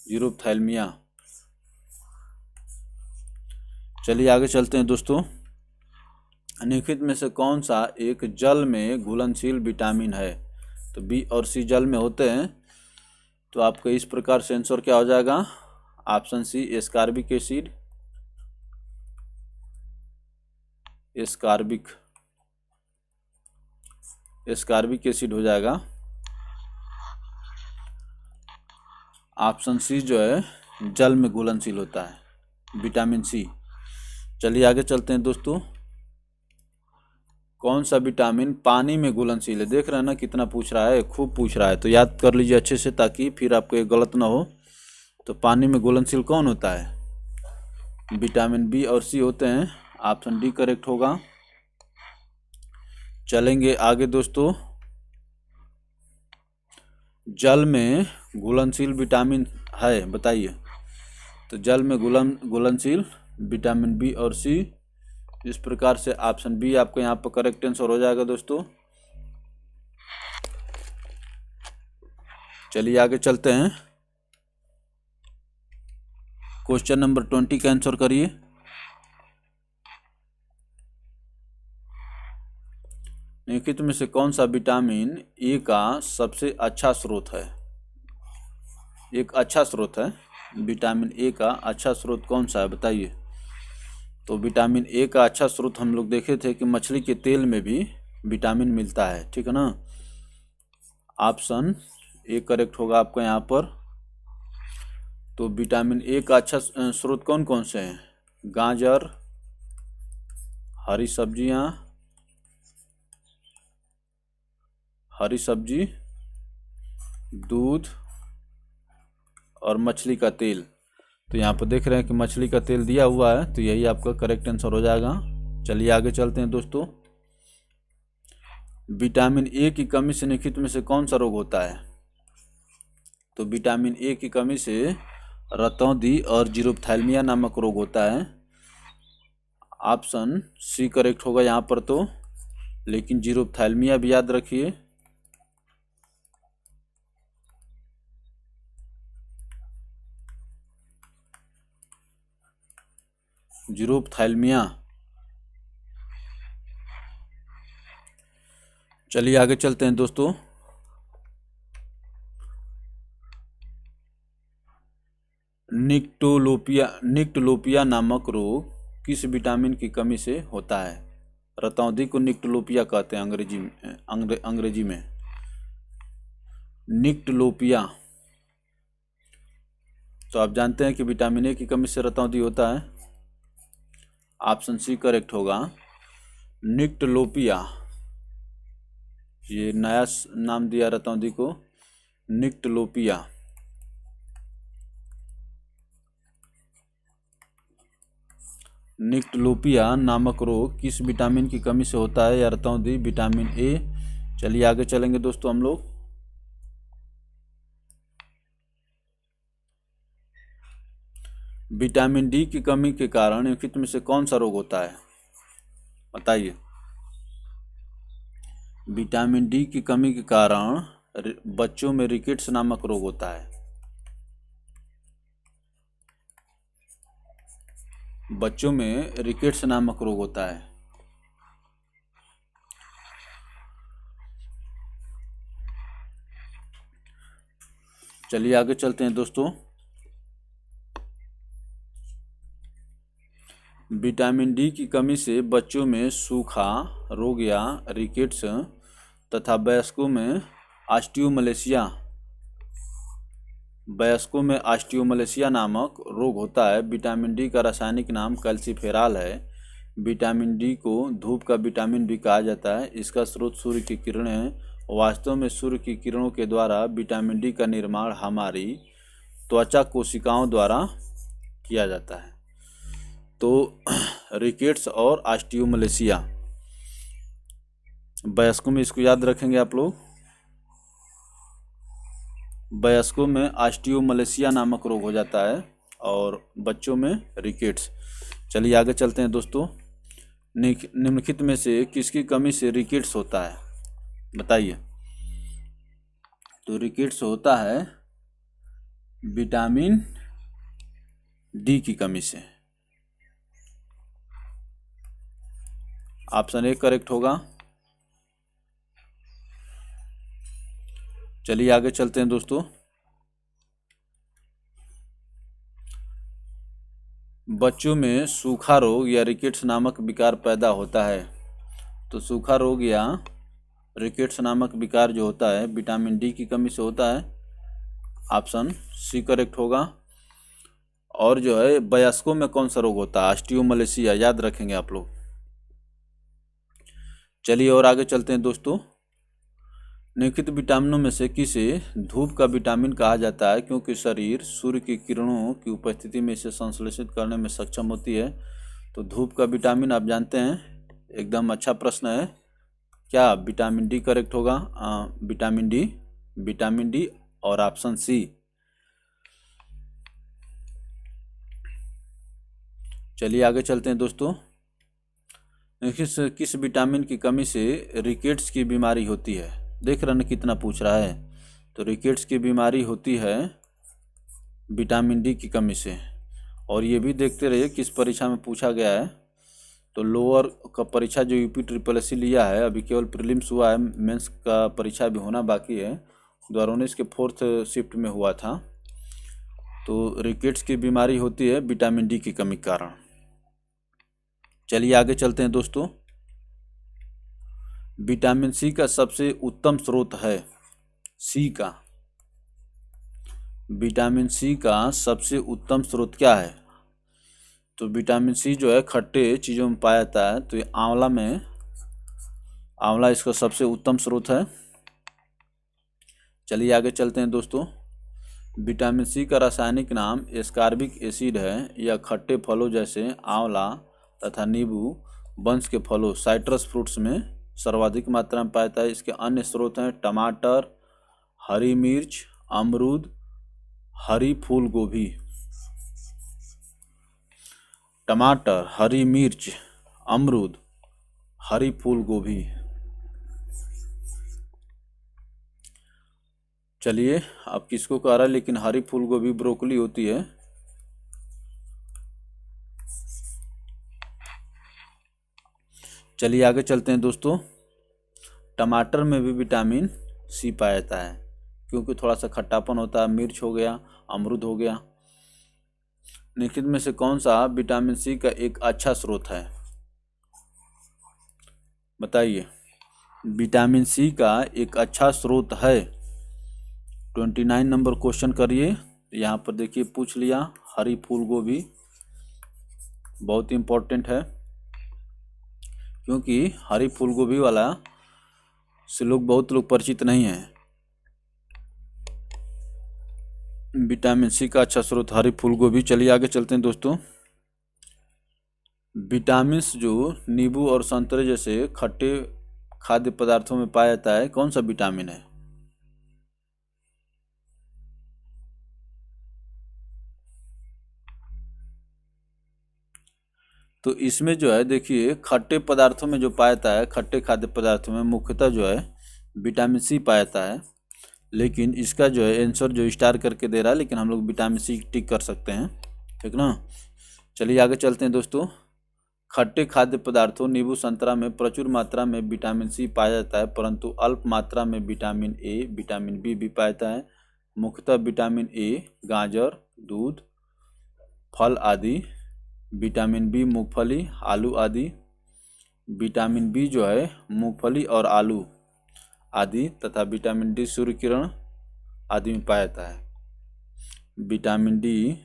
जीरोप्थैल्मिया। चलिए आगे चलते हैं दोस्तों। निम्नलिखित में से कौन सा एक जल में घुलनशील विटामिन है? तो बी और सी जल में होते हैं। तो आपका इस प्रकार से आंसर क्या हो जाएगा? Option C ascorbic acid, ascorbic acid हो जाएगा। ऑप्शन सी जो है जल में घुलनशील होता है, विटामिन सी। चलिए आगे चलते हैं दोस्तों। कौन सा विटामिन पानी में घुलनशील है? देख रहे हैं ना कितना पूछ रहा है, खूब पूछ रहा है, तो याद कर लीजिए अच्छे से ताकि फिर आपको गलत ना हो। तो पानी में घुलनशील कौन होता है? विटामिन बी और सी होते हैं। ऑप्शन डी करेक्ट होगा। चलेंगे आगे दोस्तों। जल में घुलनशील विटामिन है, बताइए। तो जल में घुलनशील विटामिन बी और सी, इस प्रकार से ऑप्शन बी आपको यहाँ पर करेक्ट आंसर हो जाएगा दोस्तों। चलिए आगे चलते हैं। क्वेश्चन नंबर 20 का आंसर करिए। निम्नलिखित में से कौन सा विटामिन ए का सबसे अच्छा स्रोत है? एक अच्छा स्रोत है, विटामिन ए का अच्छा स्रोत कौन सा है, बताइए। तो विटामिन ए का अच्छा स्रोत हम लोग देखे थे कि मछली के तेल में भी विटामिन मिलता है, ठीक है ना। ऑप्शन ए करेक्ट होगा आपका यहाँ पर। तो विटामिन ए का अच्छा स्रोत कौन कौन से हैं? गाजर, हरी सब्जी, दूध और मछली का तेल। तो यहाँ पर देख रहे हैं कि मछली का तेल दिया हुआ है, तो यही आपका करेक्ट आंसर हो जाएगा। चलिए आगे चलते हैं दोस्तों। विटामिन ए की कमी से निम्नलिखित में से कौन सा रोग होता है? तो विटामिन ए की कमी से रतौंधी और जीरोप्थैल्मिया नामक रोग होता है। ऑप्शन सी करेक्ट होगा यहाँ पर तो, लेकिन जीरोप्थैल्मिया भी याद रखिए। जीरोप्थैल्मिया। चलिए आगे चलते हैं दोस्तों। निक्टोलोपिया नामक रोग किस विटामिन की कमी से होता है? रतौंधी को निक्टोलोपिया कहते हैं अंग्रेजी में। निक्टोलोपिया। तो आप जानते हैं कि विटामिन ए की कमी से रतौंधी होता है। ऑप्शन सी करेक्ट होगा। निक्टोलोपिया, ये नया नाम दिया रतौंधी को, निक्टोलोपिया। निक्टोलोपिया नामक रोग किस विटामिन की कमी से होता है? या रतौंधी, विटामिन ए। चलिए आगे चलेंगे दोस्तों हम लोग। विटामिन डी की कमी के कारण निम्नलिखित में से कौन सा रोग होता है, बताइए। विटामिन डी की कमी के कारण बच्चों में रिकेट्स नामक रोग होता है। बच्चों में रिकेट्स नामक रोग होता है। चलिए आगे चलते हैं दोस्तों। विटामिन डी की कमी से बच्चों में सूखा रोग या रिकेट्स तथा वयस्कों में ऑस्टियोमलेशिया नामक रोग होता है। विटामिन डी का रासायनिक नाम कैल्सीफेरॉल है। विटामिन डी को धूप का विटामिन भी कहा जाता है। इसका स्रोत सूर्य की किरणें हैं। वास्तव में सूर्य की किरणों के द्वारा विटामिन डी का निर्माण हमारी त्वचा कोशिकाओं द्वारा किया जाता है। तो रिकेट्स और ऑस्टियोमलेशिया, वयस्कों में इसको याद रखेंगे आप लोग। वयस्कों में ऑस्टियोमलेशिया नामक रोग हो जाता है और बच्चों में रिकेट्स। चलिए आगे चलते हैं दोस्तों। निम्नलिखित में से किसकी कमी से रिकेट्स होता है, बताइए। तो रिकेट्स होता है विटामिन डी की कमी से। ऑप्शन ए करेक्ट होगा। चलिए आगे चलते हैं दोस्तों। बच्चों में सूखा रोग या रिकेट्स नामक विकार पैदा होता है। तो सूखा रोग या रिकेट्स नामक विकार जो होता है विटामिन डी की कमी से होता है। ऑप्शन सी करेक्ट होगा। और जो है वयस्कों में कौन सा रोग होता है? ऑस्टियोमलेसिया, याद रखेंगे आप लोग। चलिए और आगे चलते हैं दोस्तों। निम्नलिखित विटामिनों में से किसे धूप का विटामिन कहा जाता है क्योंकि शरीर सूर्य की किरणों की उपस्थिति में इसे संश्लेषित करने में सक्षम होती है? तो धूप का विटामिन आप जानते हैं, एकदम अच्छा प्रश्न है। क्या विटामिन डी करेक्ट होगा? विटामिन डी और ऑप्शन सी। चलिए आगे चलते हैं दोस्तों। किस विटामिन की कमी से रिकेट्स की बीमारी होती है? देख रहे हैं कितना पूछ रहा है। तो रिकेट्स की बीमारी होती है विटामिन डी की कमी से। और ये भी देखते रहिए किस परीक्षा में पूछा गया है। तो लोअर का परीक्षा जो यूपी ट्रिपल एस सी लिया है, अभी केवल प्रीलिम्स हुआ है, मेंस का परीक्षा भी होना बाकी है। 2019 के 4th शिफ्ट में हुआ था। तो रिकेट्स की बीमारी होती है विटामिन डी की कमी के कारण। चलिए आगे चलते हैं दोस्तों। विटामिन सी का सबसे उत्तम स्रोत है। विटामिन सी का सबसे उत्तम स्रोत क्या है? तो विटामिन सी जो है खट्टे चीज़ों में पाया जाता है। तो ये आंवला इसका सबसे उत्तम स्रोत है। चलिए आगे चलते हैं दोस्तों। विटामिन सी का रासायनिक नाम एस्कॉर्बिक एसिड है। यह खट्टे फलों जैसे आंवला तथा नींबू वंश के फलों साइट्रस फ्रूट्स में सर्वाधिक मात्रा में पाया जाता है। इसके अन्य स्रोत हैं टमाटर, हरी मिर्च, अमरूद, हरी फूल गोभी। टमाटर, हरी मिर्च, अमरूद, हरी फूल गोभी। चलिए अब किसको कह रहा है, लेकिन हरी फूल गोभी ब्रोकली होती है। चलिए आगे चलते हैं दोस्तों। टमाटर में भी विटामिन सी पाया जाता है क्योंकि थोड़ा सा खट्टापन होता है। मिर्च हो गया, अमरूद हो गया। निम्नलिखित में से कौन सा विटामिन सी का एक अच्छा स्रोत है? बताइए। विटामिन सी का एक अच्छा स्रोत है। 29 नंबर क्वेश्चन करिए। यहाँ पर देखिए पूछ लिया, हरी फूल गोभी बहुत इम्पोर्टेंट है क्योंकि हरी फूल गोभी वाला से बहुत लोग परिचित नहीं हैं। विटामिन सी का अच्छा स्रोत हरी फूल गोभी। चलिए आगे चलते हैं दोस्तों। विटामिन्स जो नींबू और संतरे जैसे खट्टे खाद्य पदार्थों में पाया जाता है, कौन सा विटामिन है? तो इसमें जो है देखिए खट्टे पदार्थों में जो पाया जाता है, खट्टे खाद्य पदार्थों में मुख्यतः जो है विटामिन सी पाया जाता है। लेकिन इसका जो है आंसर जो स्टार करके दे रहा है, लेकिन हम लोग विटामिन सी टिक कर सकते हैं, ठीक ना। चलिए आगे चलते हैं दोस्तों। खट्टे खाद्य पदार्थों नींबू संतरा में प्रचुर मात्रा में विटामिन सी पाया जाता है, परंतु अल्प मात्रा में विटामिन ए, विटामिन बी भी पाया जाता है। मुख्यतः विटामिन ए गाजर, दूध, फल आदि, विटामिन बी मूंगफली, आलू आदि। विटामिन बी जो है मूंगफली और आलू आदि तथा विटामिन डी सूर्य किरण आदि में पाया जाता है। विटामिन डी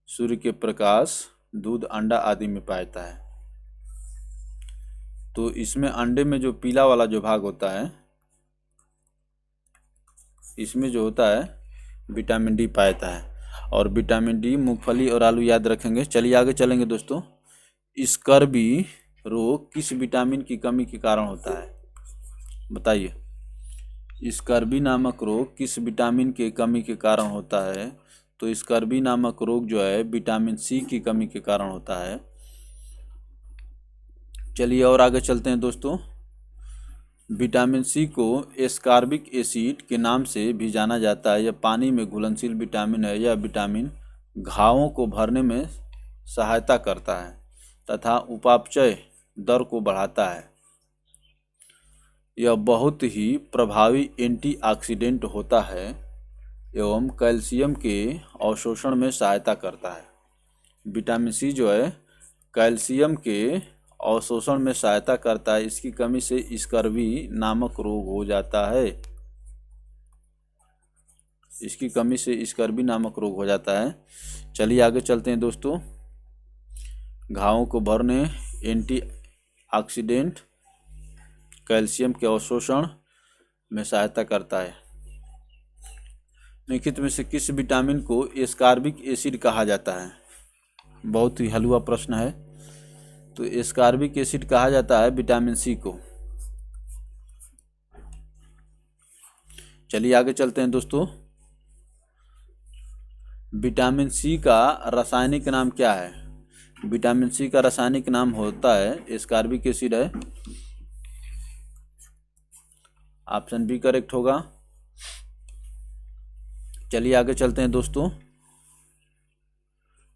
सूर्य के प्रकाश, दूध, अंडा आदि में पाया जाता है। तो इसमें अंडे में जो पीला वाला जो भाग होता है, इसमें जो होता है विटामिन डी पाया जाता है। और विटामिन डी मूंगफली और आलू याद रखेंगे। चलिए आगे चलेंगे दोस्तों। स्कर्वी रोग किस विटामिन की कमी के कारण होता है? बताइए। स्कर्वी नामक रोग किस विटामिन के कमी के कारण होता है? तो स्कर्वी नामक रोग जो है विटामिन सी की कमी के कारण होता है। चलिए और आगे चलते हैं दोस्तों। विटामिन सी को एस्कॉर्बिक एसिड के नाम से भी जाना जाता है। यह पानी में घुलनशील विटामिन है। यह विटामिन घावों को भरने में सहायता करता है तथा उपापचय दर को बढ़ाता है। यह बहुत ही प्रभावी एंटीऑक्सीडेंट होता है एवं कैल्शियम के अवशोषण में सहायता करता है। विटामिन सी जो है कैल्शियम के अवशोषण में सहायता करता है। इसकी कमी से स्कर्वी नामक रोग हो जाता है। इसकी कमी से स्कर्वी नामक रोग हो जाता है। चलिए आगे चलते हैं दोस्तों। घावों को भरने एंटीऑक्सीडेंट कैल्शियम के अवशोषण में सहायता करता है। निम्नलिखित में से किस विटामिन को एस्कॉर्बिक एसिड कहा जाता है? बहुत ही हलवा प्रश्न है। तो एस्कॉर्बिक एसिड कहा जाता है विटामिन सी को। चलिए आगे चलते हैं दोस्तों। विटामिन सी का रासायनिक नाम क्या है? विटामिन सी का रासायनिक नाम होता है एस्कॉर्बिक एसिड है। ऑप्शन बी करेक्ट होगा। चलिए आगे चलते हैं दोस्तों।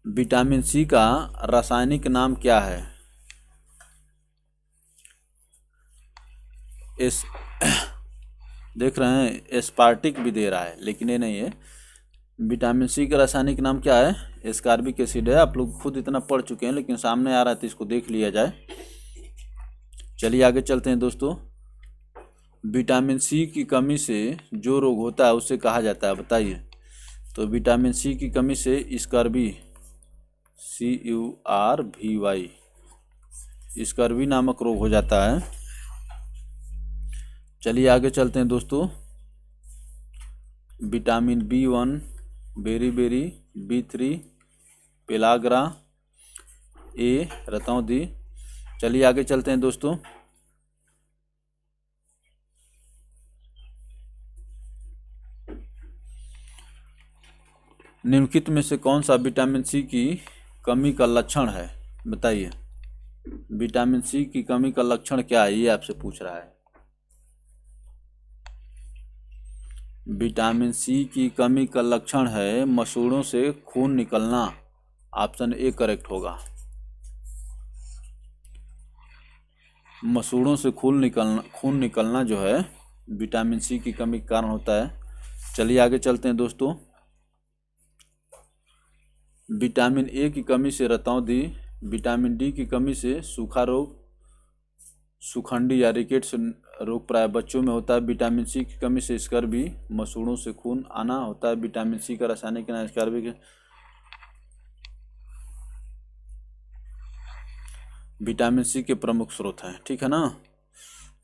विटामिन सी का रासायनिक नाम क्या है? इस देख रहे हैं एस्पार्टिक भी दे रहा है, लेकिन ये नहीं है। विटामिन सी का रासायनिक नाम क्या है? एस्कॉर्बिक एसिड है। आप लोग खुद इतना पढ़ चुके हैं, लेकिन सामने आ रहा है तो इसको देख लिया जाए। चलिए आगे चलते हैं दोस्तों। विटामिन सी की कमी से जो रोग होता है उसे कहा जाता है, बताइए। तो विटामिन सी की कमी से स्कर्वी, CURVY, स्कर्वी नामक रोग हो जाता है। चलिए आगे चलते हैं दोस्तों। विटामिन B1, बेरी, B3, पेलाग्रा, ए रतौंधी। चलिए आगे चलते हैं दोस्तों। निम्नलिखित में से कौन सा विटामिन सी की कमी का लक्षण है, बताइए। विटामिन सी की कमी का लक्षण क्या है, ये आपसे पूछ रहा है। विटामिन सी की कमी का लक्षण है मसूड़ों से खून निकलना। ऑप्शन ए करेक्ट होगा। मसूड़ों से खून निकलना जो है विटामिन सी की कमी के कारण होता है। चलिए आगे चलते हैं दोस्तों। विटामिन ए की कमी से रतौंधी, विटामिन डी की कमी से सूखा रोग, सुखंडी या रिकेट्स रोग प्राय बच्चों में होता है। विटामिन सी की कमी से स्कर्वी, मसूड़ों से खून आना होता है। विटामिन सी का रासायनिक नाम स्कर्वी के विटामिन सी के प्रमुख स्रोत हैं, ठीक है ना।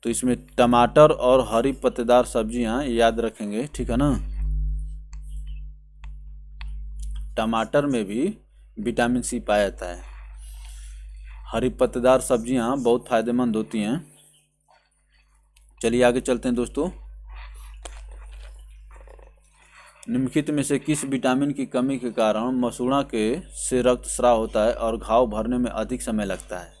तो इसमें टमाटर और हरी पत्तेदार सब्जियां याद रखेंगे, ठीक है ना। टमाटर में भी विटामिन सी पाया जाता है। हरी पत्तेदार सब्जियां बहुत फायदेमंद होती हैं। चलिए आगे चलते हैं दोस्तों। निम्नलिखित में से किस विटामिन की कमी के कारण मसूड़ा के से रक्तस्राव होता है और घाव भरने में अधिक समय लगता है?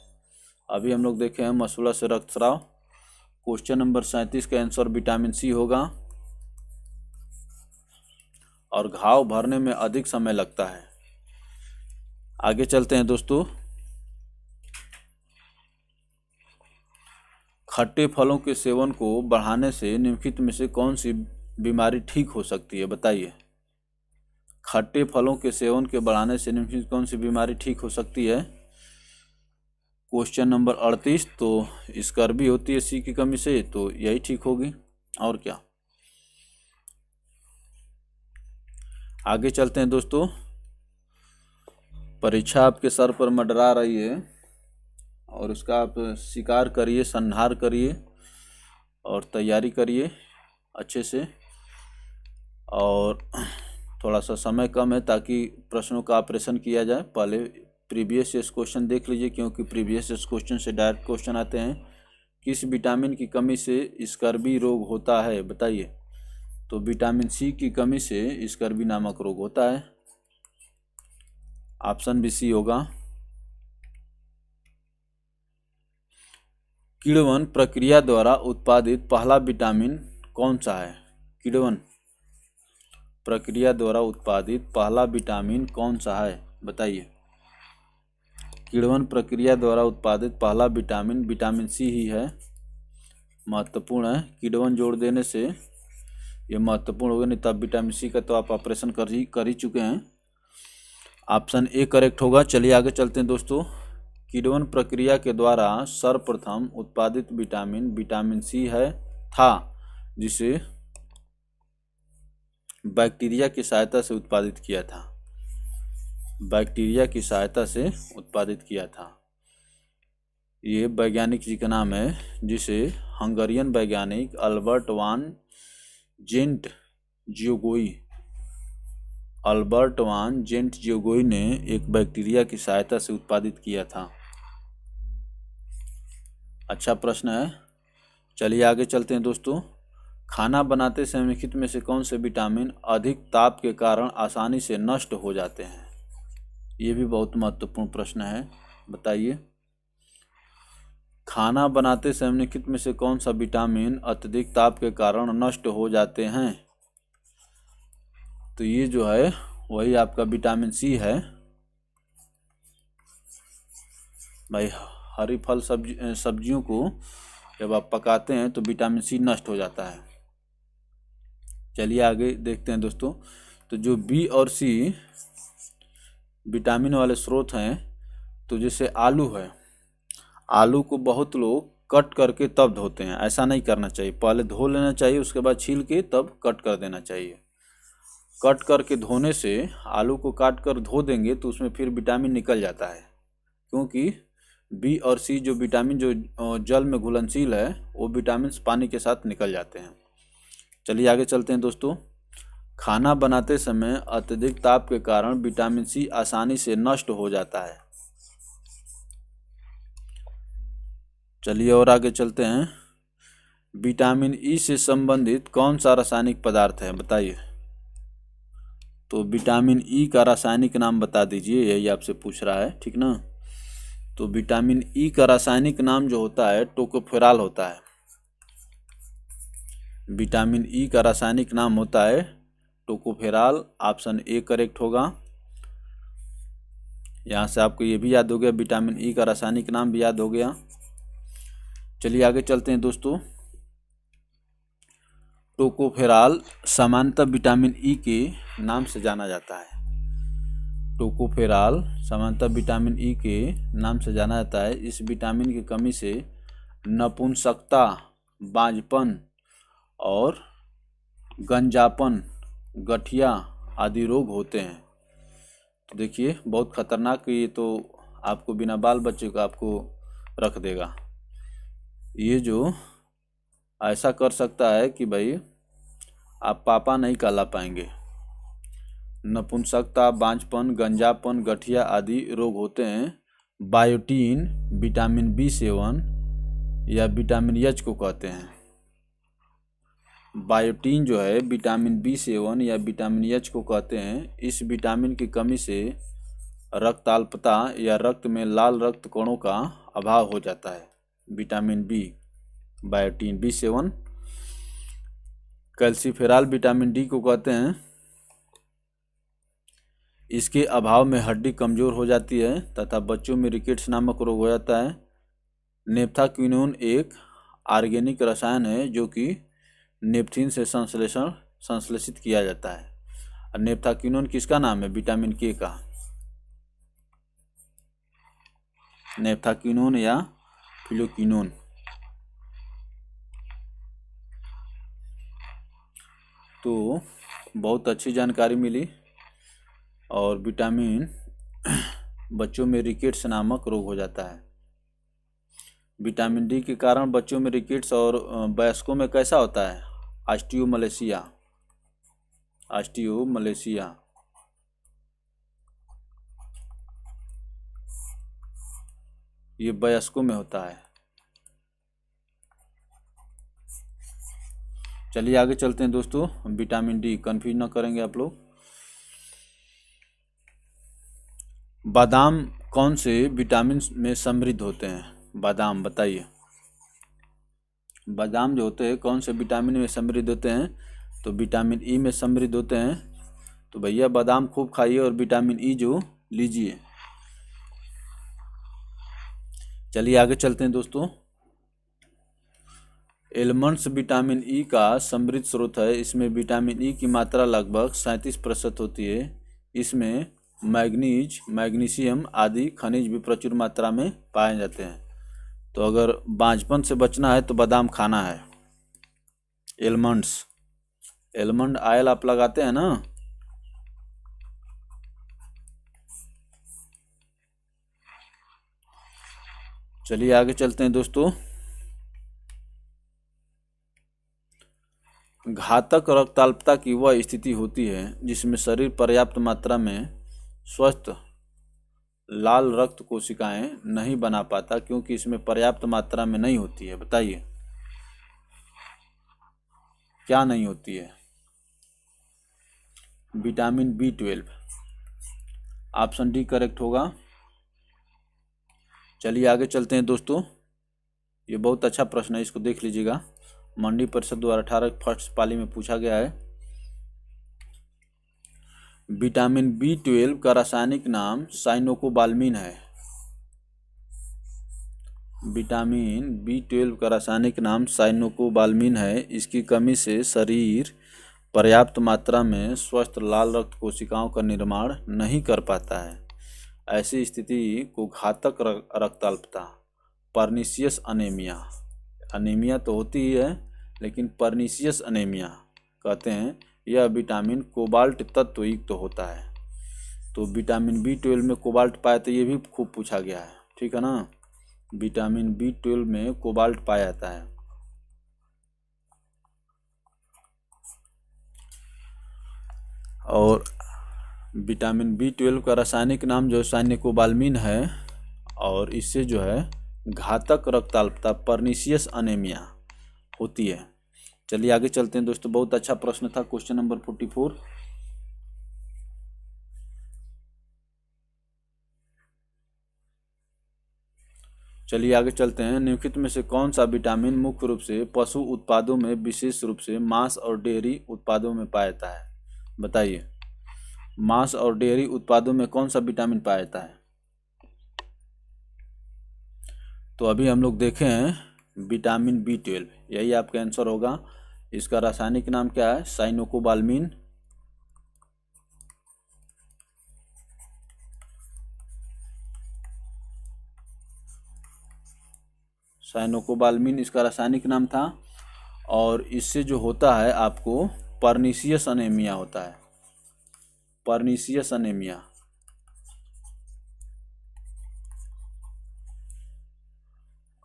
अभी हम लोग देखे हैं मसूड़ा से रक्तस्राव। क्वेश्चन नंबर 37 का आंसर विटामिन सी होगा। और घाव भरने में अधिक समय लगता है। आगे चलते हैं दोस्तों। खट्टे फलों के सेवन को बढ़ाने से निम्नलिखित में से कौन सी बीमारी ठीक हो सकती है, बताइए। खट्टे फलों के सेवन के बढ़ाने से निम्नलिखित कौन सी बीमारी ठीक हो सकती है? Question number 38। तो स्कर्वी होती है सी की कमी से, तो यही ठीक होगी, और क्या। आगे चलते हैं दोस्तों। परीक्षा आपके सर पर मंडरा रही है और उसका आप शिकार करिए, संहार करिए और तैयारी करिए अच्छे से। और थोड़ा सा समय कम है ताकि प्रश्नों का ऑपरेशन किया जाए। पहले प्रीवियस ईयर क्वेश्चन देख लीजिए, क्योंकि प्रीवियस ईयर क्वेश्चन से डायरेक्ट क्वेश्चन आते हैं। किस विटामिन की कमी से स्कर्वी रोग होता है, बताइए। तो विटामिन सी की कमी से स्कर्वी नामक रोग होता है। ऑप्शन बी सी होगा। किण्वन प्रक्रिया द्वारा उत्पादित पहला विटामिन कौन सा है? किण्वन प्रक्रिया द्वारा उत्पादित पहला विटामिन कौन सा है, बताइए। किण्वन प्रक्रिया द्वारा उत्पादित पहला विटामिन विटामिन सी ही है, महत्वपूर्ण है। किण्वन जोड़ देने से ये महत्वपूर्ण होगा, नहीं तब विटामिन सी का तो आप ऑपरेशन कर ही चुके हैं। ऑप्शन ए करेक्ट होगा। चलिए आगे चलते हैं दोस्तों। किण्वन प्रक्रिया के द्वारा सर्वप्रथम उत्पादित विटामिन विटामिन सी है था, जिसे बैक्टीरिया की सहायता से उत्पादित किया था। बैक्टीरिया की सहायता से उत्पादित किया था। ये वैज्ञानिक जी का नाम है, जिसे हंगरियन वैज्ञानिक अल्बर्ट वान जेंट जियोगोई ने एक बैक्टीरिया की सहायता से उत्पादित किया था। अच्छा प्रश्न है। चलिए आगे चलते हैं दोस्तों। खाना बनाते समय निम्नलिखित में से कौन से विटामिन अधिक ताप के कारण आसानी से नष्ट हो जाते हैं? ये भी बहुत महत्वपूर्ण प्रश्न है, बताइए। खाना बनाते समय निम्नलिखित में से कौन सा विटामिन अत्यधिक ताप के कारण नष्ट हो जाते हैं? तो ये जो है वही आपका विटामिन सी है भाई। हरी फल सब्जियों को जब आप पकाते हैं तो विटामिन सी नष्ट हो जाता है। चलिए आगे देखते हैं दोस्तों। तो जो बी और सी विटामिन वाले स्रोत हैं, तो जैसे आलू है, आलू को बहुत लोग कट करके तब धोते हैं। ऐसा नहीं करना चाहिए, पहले धो लेना चाहिए, उसके बाद छील के तब कट कर देना चाहिए। कट करके धोने से, आलू को काट कर धो देंगे तो उसमें फिर विटामिन निकल जाता है, क्योंकि बी और सी जो विटामिन जो जल में घुलनशील है, वो विटामिन पानी के साथ निकल जाते हैं। चलिए आगे चलते हैं दोस्तों। खाना बनाते समय अत्यधिक ताप के कारण विटामिन सी आसानी से नष्ट हो जाता है। चलिए और आगे चलते हैं। विटामिन ई से संबंधित कौन सा रासायनिक पदार्थ है, बताइए। तो विटामिन ई का रासायनिक नाम बता दीजिए, यही आपसे पूछ रहा है, ठीक ना। तो विटामिन ई का रासायनिक नाम जो होता है टोकोफेरॉल होता है। विटामिन ई का रासायनिक नाम होता है टोकोफेरॉल। ऑप्शन ए करेक्ट होगा। यहाँ से आपको ये भी याद हो गया, विटामिन ई का रासायनिक नाम भी याद हो गया। चलिए आगे चलते हैं दोस्तों। टोकोफेरॉल सामान्यतः विटामिन ई के नाम से जाना जाता है। टोकोफेरॉल सामान्यतः विटामिन ई के नाम से जाना जाता है। इस विटामिन की कमी से नपुंसकता, बांझपन और गंजापन, गठिया आदि रोग होते हैं। तो देखिए बहुत खतरनाक, ये तो आपको बिना बाल बच्चे का आपको रख देगा। ये जो ऐसा कर सकता है कि भाई आप पापा नहीं कहला पाएंगे। नपुंसकता, बांझपन, गंजापन, गठिया आदि रोग होते हैं। बायोटीन विटामिन B7 या विटामिन एच को कहते हैं। बायोटीन जो है विटामिन B7 या विटामिन एच को कहते हैं। इस विटामिन की कमी से रक्ताल्पता या रक्त में लाल रक्त कणों का अभाव हो जाता है। Vitamin B, biotin B7। Calciferol vitamin D को कहते हैं। इसके अभाव में हड्डी कमजोर हो जाती है तथा बच्चों में रिकेट्स नामक रोग हो जाता है। नेफ्थाक्विनोन एक ऑर्गेनिक रसायन है जो कि नेफ्थिन से संश्लेषित किया जाता है। और नेफ्थाक्विनोन किसका नाम है? विटामिन के का। नेफ्थाक्विनोन या फिलोक्विनोन। तो बहुत अच्छी जानकारी मिली। और विटामिन बच्चों में रिकेट्स नामक रोग हो जाता है। विटामिन डी के कारण बच्चों में रिकेट्स और वयस्कों में कैसा होता है? ऑस्टियोमलेशिया। ये वयस्कों में होता है। चलिए आगे चलते हैं दोस्तों। विटामिन डी कंफ्यूज ना करेंगे आप लोग। बादाम कौन से विटामिन में समृद्ध होते हैं? बादाम बताइए। बादाम जो होते हैं कौन से विटामिन में समृद्ध होते हैं? तो विटामिन ई में समृद्ध होते हैं। तो भैया बादाम खूब खाइए और विटामिन ई जो लीजिए। चलिए आगे चलते हैं दोस्तों। एलमंड्स विटामिन ई का समृद्ध स्रोत है। इसमें विटामिन ई की मात्रा लगभग 37% होती है। इसमें मैग्नीज, मैग्नीशियम आदि खनिज भी प्रचुर मात्रा में पाए जाते हैं। तो अगर बांझपन से बचना है तो बादाम खाना है। एलमंड्स, एलमंड ऑयल आप लगाते हैं ना? चलिए आगे चलते हैं दोस्तों। घातक रक्ताल्पता की वह स्थिति होती है जिसमें शरीर पर्याप्त मात्रा में स्वस्थ लाल रक्त कोशिकाएं नहीं बना पाता, क्योंकि इसमें पर्याप्त मात्रा में नहीं होती है। बताइए क्या नहीं होती है? Vitamin B 12। Option D correct होगा। चलिए आगे चलते हैं दोस्तों। ये बहुत अच्छा प्रश्न है, इसको देख लीजिएगा। मंडी परिषद 2018 फर्स्ट पाली में पूछा गया है। विटामिन बी 12 का रासायनिक नाम साइनोकोबाल्मिन है। विटामिन बी 12 का रासायनिक नाम साइनोकोबाल्मिन है। इसकी कमी से शरीर पर्याप्त मात्रा में स्वस्थ लाल रक्त कोशिकाओं का निर्माण नहीं कर पाता है। ऐसी स्थिति को घातक रक्ताल्पता, पर्नीशियस अनेमिया, अनेमिया तो होती ही है लेकिन पर्नीशियस अनेमिया कहते हैं। यह विटामिन कोबाल्ट तत्व युक्त तो होता है। तो विटामिन बी 12 में कोबाल्ट पाया, तो ये भी खूब पूछा गया है, ठीक है ना? विटामिन बी 12 में कोबाल्ट पाया जाता है। और विटामिन बी 12 का रासायनिक नाम जो साइनोकोबाल्मिन है, और इससे जो है घातक रक्ताल्पता, पर्नीशियस अनेमिया होती है। चलिए आगे चलते हैं दोस्तों। बहुत अच्छा प्रश्न था, क्वेश्चन नंबर 44। चलिए आगे चलते हैं। निम्नलिखित में से कौन सा विटामिन मुख्य रूप से पशु उत्पादों में, विशेष रूप से मांस और डेयरी उत्पादों में पाया जाता है? बताइए मांस और डेयरी उत्पादों में कौन सा विटामिन पाया जाता है? तो अभी हम लोग देखे हैं विटामिन बी 12, यही आपका आंसर होगा। इसका रासायनिक नाम क्या है? साइनोकोबाल्मिन। साइनोकोबाल्मिन इसका रासायनिक नाम था। और इससे जो होता है आपको पर्नीशियस अनेमिया होता है। Pernicious anaemia,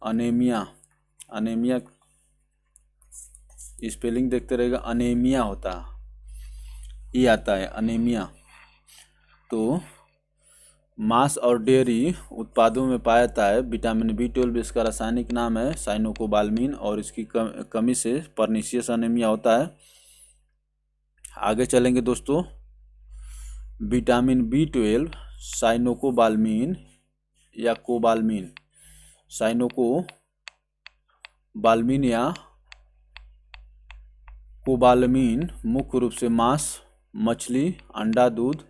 anaemia, anaemia spelling देखते रहेगा, अनेमिया होता है, ये आता है अनेमिया। तो मांस और डेयरी उत्पादों में पाया जाता है विटामिन बी 12। इसका रासायनिक नाम है साइनोकोबाल्मिन, और इसकी कमी से पर्नीशियस अनेमिया होता है। आगे चलेंगे दोस्तों। विटामिन बी 12 साइनोकोबाल्मिन या कोबाल्मिन, साइनोकोबाल्मिन या कोबाल्मिन मुख्य रूप से मांस, मछली, अंडा, दूध,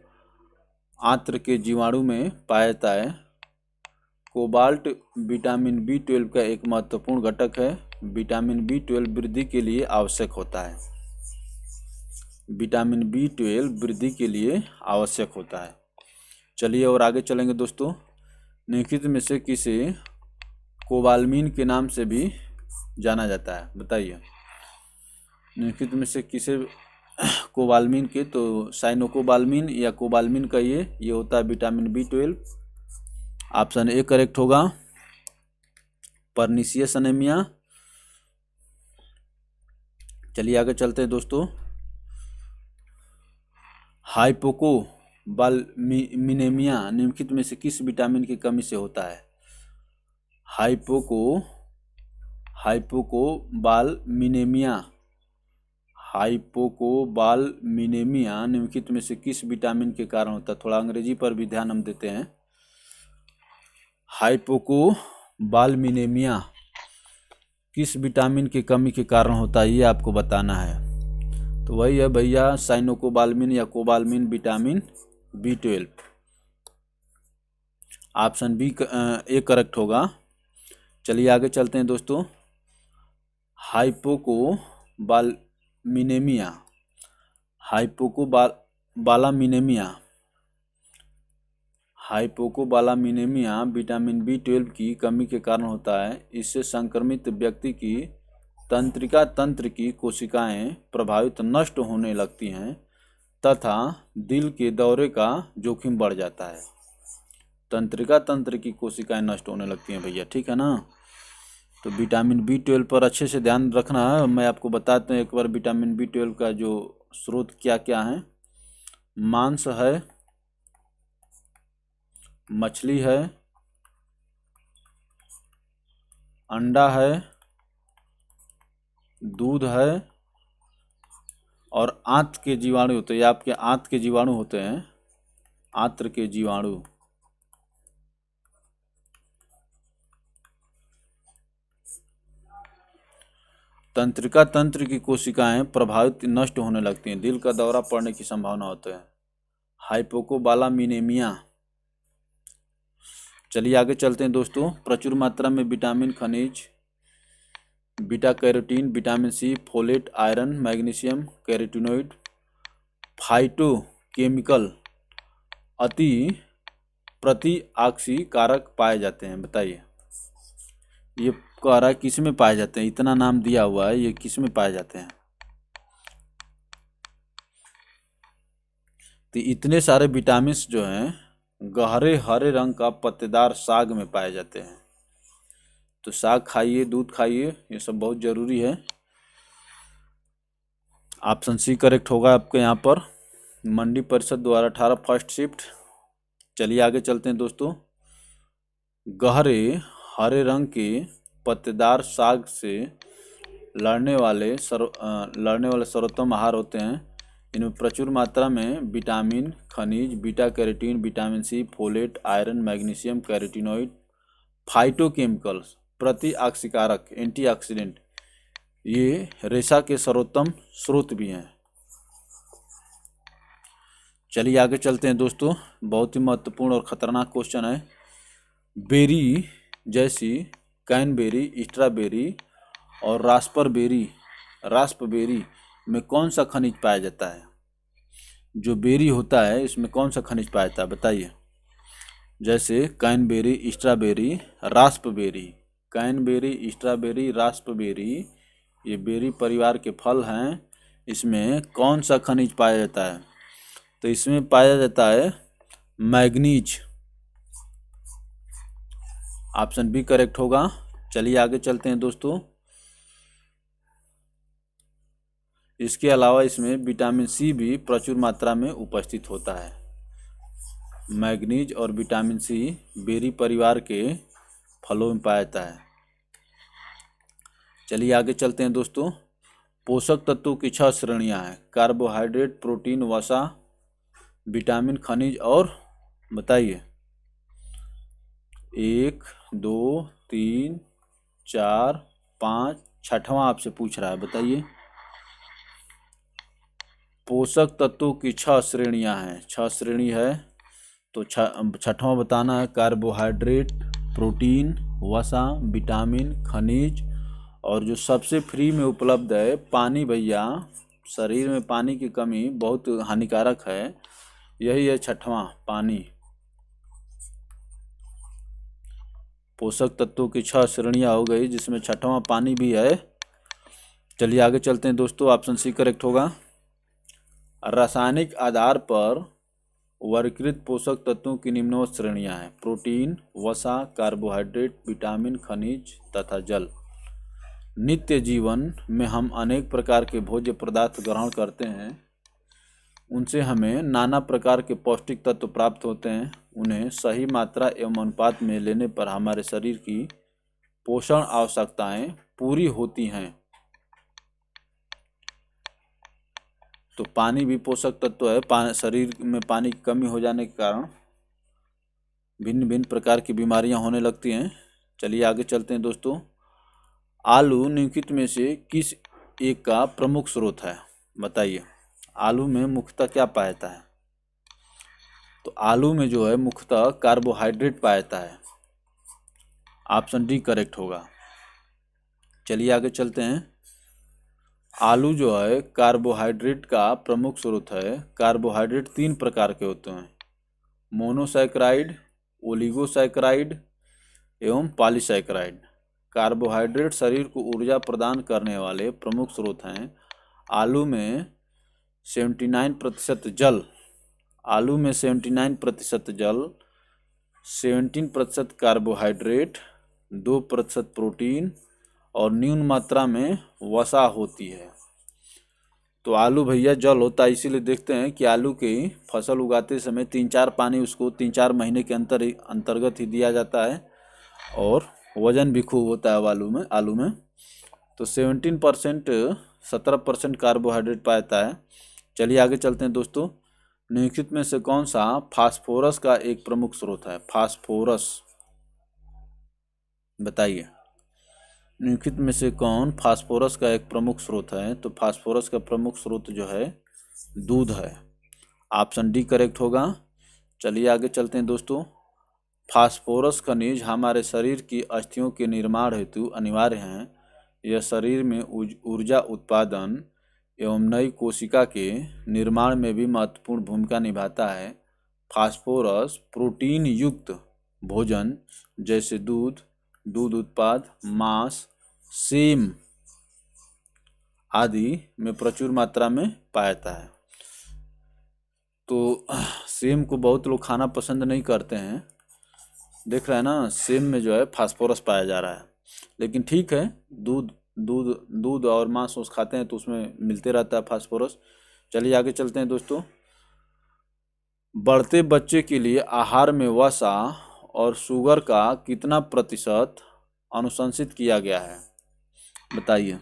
आंत्र के जीवाणु में पाया जाता है। कोबाल्ट विटामिन बी 12 का एक महत्वपूर्ण घटक है। विटामिन बी 12 वृद्धि के लिए आवश्यक होता है। विटामिन बी 12 वृद्धि के लिए आवश्यक होता है। चलिए और आगे चलेंगे दोस्तों। निम्नलिखित में से किसे कोबाल्मिन के नाम से भी जाना जाता है? बताइए निम्नलिखित में से किसे कोबाल्मिन के, तो साइनोकोबाल्मिन या कोबाल्मिन का ये होता है vitamin B 12। Option A correct होगा, पर्नीशियस अनेमिया। चलिए आगे चलते हैं दोस्तों। हाइपोकोबाल्मिनेमिया निम्नलिखित में से किस विटामिन की कमी से होता है? हाइपोकोबाल्मिनेमिया, हाइपोकोबाल्मिनेमिया निम्नलिखित में से किस विटामिन के कारण होता है? थोड़ा अंग्रेजी पर भी ध्यान हम देते हैं। हाइपोकोबाल्मिनेमिया किस विटामिन की कमी के कारण होता है ये आपको बताना है। तो वही है भैया साइनोकोबाल्मिन या कोबाल्मिन विटामिन B12। ऑप्शन बी ए करेक्ट होगा। चलिए आगे चलते हैं दोस्तों। हाइपोकोबालमिनेमिया हाइपोकोबालामिनेमिया हाइपोकोबालामिनेमिया विटामिन B12 की कमी के कारण होता है। इससे संक्रमित व्यक्ति की तंत्रिका तंत्र की कोशिकाएं प्रभावित नष्ट होने लगती हैं तथा दिल के दौरे का जोखिम बढ़ जाता है। तंत्रिका तंत्र की कोशिकाएं नष्ट होने लगती हैं भैया, ठीक है ना। तो विटामिन B12 पर अच्छे से ध्यान रखना है। मैं आपको बताता हूँ एक बार विटामिन B12 का जो स्रोत क्या क्या है। मांस है, मछली है, अंडा है, दूध है और आंत के जीवाणु होते हैं। आपके आंत के जीवाणु होते हैं, आंत्र के जीवाणु। तंत्रिका तंत्र की कोशिकाएं प्रभावित नष्ट होने लगती हैं, दिल का दौरा पड़ने की संभावना होती है। हाइपोकोबालामिनेमिया। चलिए आगे चलते हैं दोस्तों। प्रचुर मात्रा में विटामिन, खनिज, beta carotene, vitamin C, folate, iron, magnesium, carotenoid, phytochemical अति प्रतिऑक्सीकारक पाए जाते हैं। बताइए ये कह रहा है किस में पाए जाते हैं, इतना नाम दिया हुआ है, ये किस में पाए जाते हैं। तो इतने सारे विटामिन जो हैं गहरे हरे रंग का पत्तेदार साग में पाए जाते हैं। तो साग खाइए, दूध खाइए, ये सब बहुत जरूरी है। ऑप्शन सी करेक्ट होगा आपके यहाँ पर। मंडी परिषद द्वारा 18 फर्स्ट शिफ्ट। चलिए आगे चलते हैं दोस्तों। गहरे हरे रंग के पत्तेदार साग से लड़ने वाले सर्वोत्तम आहार होते हैं। इनमें प्रचुर मात्रा में विटामिन, खनिज, beta carotene, vitamin C, folate, iron, magnesium, carotenoid, phytochemicals, प्रतिऑक्सीकारक, एंटीऑक्सीडेंट, ये रेशा के सर्वोत्तम स्रोत भी हैं। चलिए आगे चलते हैं दोस्तों। बहुत ही महत्वपूर्ण और खतरनाक क्वेश्चन है। बेरी जैसी कैनबेरी, स्ट्रॉबेरी और रास्पबेरी में कौन सा खनिज पाया जाता है। जो बेरी होता है इसमें कौन सा खनिज पाया जाता है बताइए। जैसे cranberry, strawberry, Raspberry. Cranberry, strawberry, Raspberry ये बेरी परिवार के फल हैं। इसमें कौन सा खनिज पाया जाता है। तो इसमें पाया जाता है मैग्नीज। ऑप्शन बी करेक्ट होगा। चलिए आगे चलते हैं दोस्तों। इसके अलावा इसमें विटामिन C भी प्रचुर मात्रा में उपस्थित होता है। मैग्नीज और विटामिन C बेरी परिवार के फलों में पाया जाता है। चलिए आगे चलते हैं दोस्तों। पोषक तत्वों की 6 श्रेणियां हैं। कार्बोहाइड्रेट, प्रोटीन, वसा, विटामिन, खनिज और बताइए 1, 2, 3, 4, 5, छठवां आपसे पूछ रहा है। बताइए पोषक तत्वों की 6 श्रेणियां हैं। 6 श्रेणी है तो छठवां बताना है। कार्बोहाइड्रेट, प्रोटीन, वसा, विटामिन, खनिज और जो सबसे फ्री में उपलब्ध है पानी। भैया शरीर में पानी की कमी बहुत हानिकारक है, यही है छठवां, पानी। पोषक तत्वों की 6 श्रेणियां हो गई जिसमें छठवां पानी भी है। चलिए आगे चलते हैं दोस्तों। ऑप्शन सी करेक्ट होगा। रासायनिक आधार पर वर्गीकृत पोषक तत्वों की निम्नवत श्रेणियां हैं। प्रोटीन, वसा, कार्बोहाइड्रेट, विटामिन, खनिज तथा जल। नित्य जीवन में हम अनेक प्रकार के भोज्य पदार्थ ग्रहण करते हैं, उनसे हमें नाना प्रकार के पौष्टिक तत्व प्राप्त होते हैं। उन्हें सही मात्रा एवं अनुपात में लेने पर हमारे शरीर की पोषण आवश्यकताएं पूरी होती हैं। तो पानी भी पोषक तत्व है। शरीर में पानी की कमी हो जाने के कारण भिन्न भिन्न प्रकार की बीमारियां होने लगती हैं। चलिए आगे चलते हैं दोस्तों। आलू निम्नलिखित में से किस एक का प्रमुख स्रोत है? बताइए। आलू में मुख्यतः क्या पाया जाता है? तो आलू में जो है मुख्यतः कार्बोहाइड्रेट पाया जाता है। ऑप्शन डी करेक्ट होगा। चलिए आगे चलते हैं। आलू जो है कार्बोहाइड्रेट का प्रमुख स्रोत है। कार्बोहाइड्रेट 3 प्रकार के होते हैं, मोनोसैकेराइड, ओलिगोसैकेराइड एवं पॉलीसैकेराइड। कार्बोहाइड्रेट शरीर को ऊर्जा प्रदान करने वाले प्रमुख स्रोत हैं। आलू में 79% जल, आलू में 79% जल, 17% कार्बोहाइड्रेट, 2% प्रोटीन और न्यून मात्रा में वसा होती है। तो आलू भैया जल होता है, इसीलिए देखते हैं कि आलू की फसल उगाते समय 3-4 पानी उसको 3-4 महीने के अंतर्गत ही दिया जाता है और वजन भी खूब होता है आलू में। तो 17% 17% कार्बोहाइड्रेट पाया जाता है। चलिए आगे चलते हैं दोस्तों। निम्नलिखित में से कौन सा फास्फोरस का एक प्रमुख स्रोत है? फास्फोरस बताइए। निम्नलिखित में से कौन फास्फोरस का एक प्रमुख स्रोत है? तो फास्फोरस का प्रमुख स्रोत जो है दूध है। ऑप्शन डी करेक्ट होगा। चलिए आगे चलते हैं दोस्तों। फास्फोरस खनिज हमारे शरीर की अस्थियों के निर्माण हेतु अनिवार्य हैं। यह शरीर में ऊर्जा उत्पादन एवं नई कोशिका के निर्माण में भी महत्वपूर्ण भूमिका निभाता है। फास्फोरस प्रोटीन युक्त भोजन जैसे दूध, दूध उत्पाद, मांस, सेम आदि में प्रचुर मात्रा में पाया जाता है। तो सेम को बहुत लोग खाना पसंद नहीं करते हैं, देख रहे हैं ना, सेम में जो है फास्फोरस पाया जा रहा है। लेकिन ठीक है, दूध दूध दूध और मांस खाते हैं तो उसमें मिलते रहता है फास्फोरस। चलिए आगे चलते हैं दोस्तों। बढ़ते बच्चे के लिए आहार में वसा और शुगर का कितना प्रतिशत अनुशंसित किया गया है? बताइए।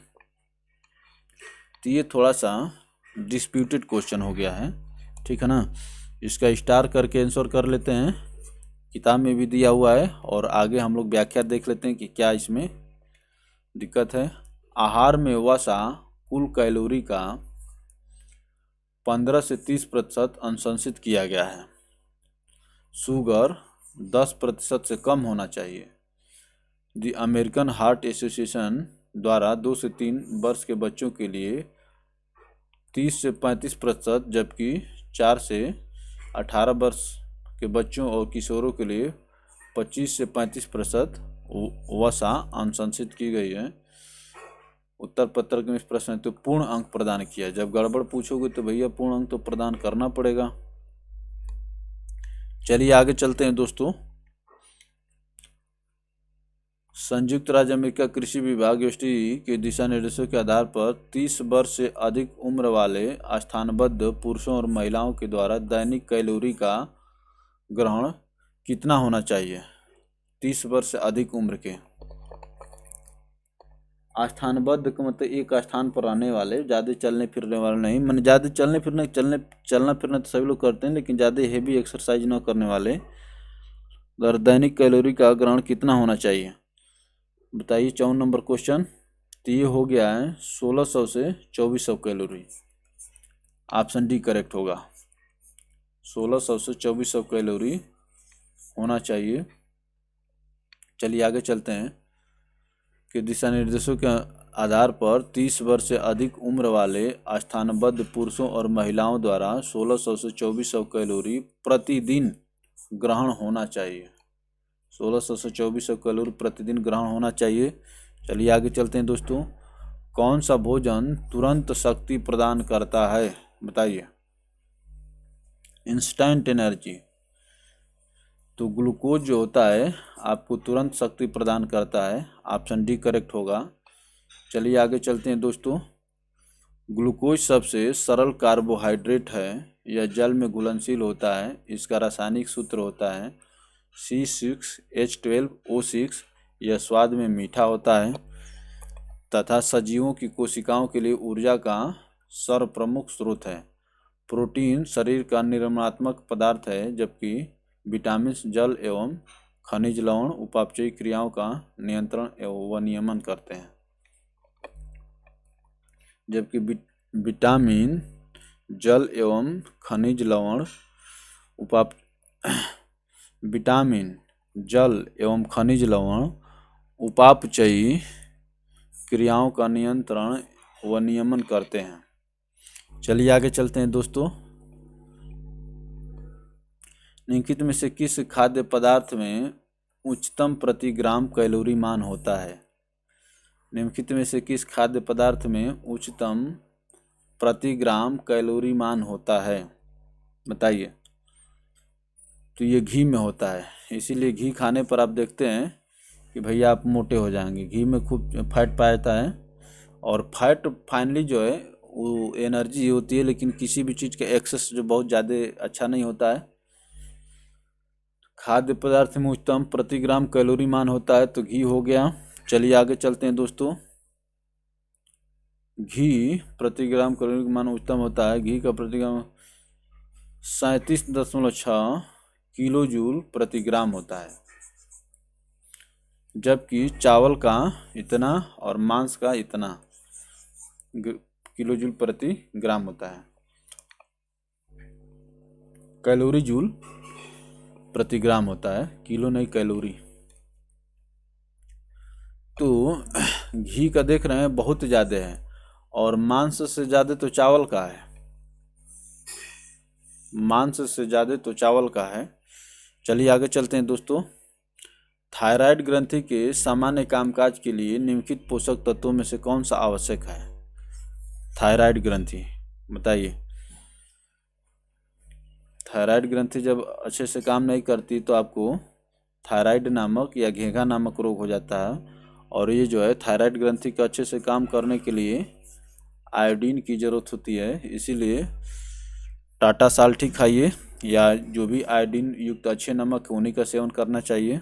तो ये थोड़ा सा डिस्प्यूटेड क्वेश्चन हो गया है, ठीक है ना। इसका स्टार करके आंसर कर लेते हैं, किताब में भी दिया हुआ है, और आगे हम लोग व्याख्या देख लेते हैं कि क्या इसमें दिक्कत है। आहार में वसा कुल कैलोरी का 15 से 30% अनुशंसित किया गया है। शुगर 10% से कम होना चाहिए। द अमेरिकन हार्ट एसोसिएशन द्वारा 2 से 3 वर्ष के बच्चों के लिए 30 से 35%, जबकि 4 से 18 वर्ष के बच्चों और किशोरों के लिए 25 से 35% वसा अनुशंसित की गई है। उत्तर पत्र के इस प्रश्न तो पूर्ण अंक प्रदान किया। जब गड़बड़ पूछोगे तो भैया पूर्ण अंक तो प्रदान करना पड़ेगा। चलिए आगे चलते हैं दोस्तों। संयुक्त राज्य अमेरिका कृषि विभाग यूएसडी के दिशा निर्देशों के आधार पर 30 वर्ष से अधिक उम्र वाले स्थानबद्ध पुरुषों और महिलाओं के द्वारा दैनिक कैलोरी का ग्रहण कितना होना चाहिए? 30 वर्ष से अधिक उम्र के। स्थानबद्ध का मतलब एक स्थान पर रहने वाले, ज़्यादा चलने फिरने वाले नहीं, मैंने ज़्यादा चलना फिरना तो सभी लोग करते हैं, लेकिन ज़्यादा हेवी एक्सरसाइज न करने वाले अगर दैनिक कैलोरी का ग्रहण कितना होना चाहिए? बताइए। 54 नंबर क्वेश्चन। तो ये हो गया है 1600 से 2400 कैलोरी। ऑप्शन डी करेक्ट होगा। 1600 से 2400 कैलोरी होना चाहिए। चलिए आगे चलते हैं कि दिशा निर्देशों के आधार पर 30 वर्ष से अधिक उम्र वाले स्थानबद्ध पुरुषों और महिलाओं द्वारा 1600 से 2400 कैलोरी प्रतिदिन ग्रहण होना चाहिए। 1600 से 2400 कैलोरी प्रतिदिन ग्रहण होना चाहिए। चलिए आगे चलते हैं दोस्तों। कौन सा भोजन तुरंत शक्ति प्रदान करता है? बताइए। Instant energy. तो ग्लूकोज जो होता है आपको तुरंत शक्ति प्रदान करता है। ऑप्शन डी करेक्ट होगा। चलिए आगे चलते हैं दोस्तों। ग्लूकोज सबसे सरल कार्बोहाइड्रेट है। यह जल में घुलनशील होता है। इसका रासायनिक सूत्र होता है C6H12O6। यह स्वाद में मीठा होता है तथा सजीवों की कोशिकाओं के लिए ऊर्जा का सर्वप्रमुख स्रोत है। प्रोटीन शरीर का निर्माणात्मक पदार्थ है, जबकि विटामिन जल एवं खनिज लवण उपापचयी क्रियाओं का नियंत्रण एवं नियमन करते हैं। जबकि विटामिन, जल एवं खनिज लवण विटामिन, जल एवं खनिज लवण उपापचयी क्रियाओं का नियंत्रण व नियमन करते हैं। चलिए आगे चलते हैं दोस्तों। निम्नलिखित में से किस खाद्य पदार्थ में उच्चतम प्रति ग्राम कैलोरी मान होता है? निम्नलिखित में से किस खाद्य पदार्थ में उच्चतम प्रति ग्राम कैलोरी मान होता है, बताइए। तो ये घी में होता है। इसीलिए घी खाने पर आप देखते हैं कि भैया आप मोटे हो जाएंगे। घी में खूब फैट पाया जाता है और फैट फाइनली जो है वो एनर्जी होती है, लेकिन किसी भी चीज़ का एक्सेस जो बहुत ज़्यादा अच्छा नहीं होता है। खाद्य पदार्थ में उच्चतम प्रति ग्राम कैलोरी मान होता है तो घी हो गया। चलिए आगे चलते हैं दोस्तों। घी प्रति ग्राम कैलोरी मान उच्चतम होता है। घी का प्रति ग्राम 37.6 किलो जूल प्रति ग्राम होता है, जबकि चावल का इतना और मांस का इतना किलो जूल प्रति ग्राम होता है। कैलोरी जूल प्रति ग्राम होता है, किलो नहीं कैलोरी। तो घी का देख रहे हैं बहुत ज़्यादा है और मांस से ज़्यादा तो चावल का है। मांस से ज़्यादा तो चावल का है। चलिए आगे चलते हैं दोस्तों। थायराइड ग्रंथि के सामान्य कामकाज के लिए निम्नलिखित पोषक तत्वों में से कौन सा आवश्यक है? थायराइड ग्रंथि, बताइए। थायराइड ग्रंथि जब अच्छे से काम नहीं करती तो आपको थायराइड नामक या घेंघा नामक रोग हो जाता है। और ये जो है थायराइड ग्रंथि का अच्छे से काम करने के लिए आयोडीन की ज़रूरत होती है। इसीलिए टाटा साल्ट ही खाइए या जो भी आयोडीन युक्त अच्छे नमक उन्हीं का सेवन करना चाहिए।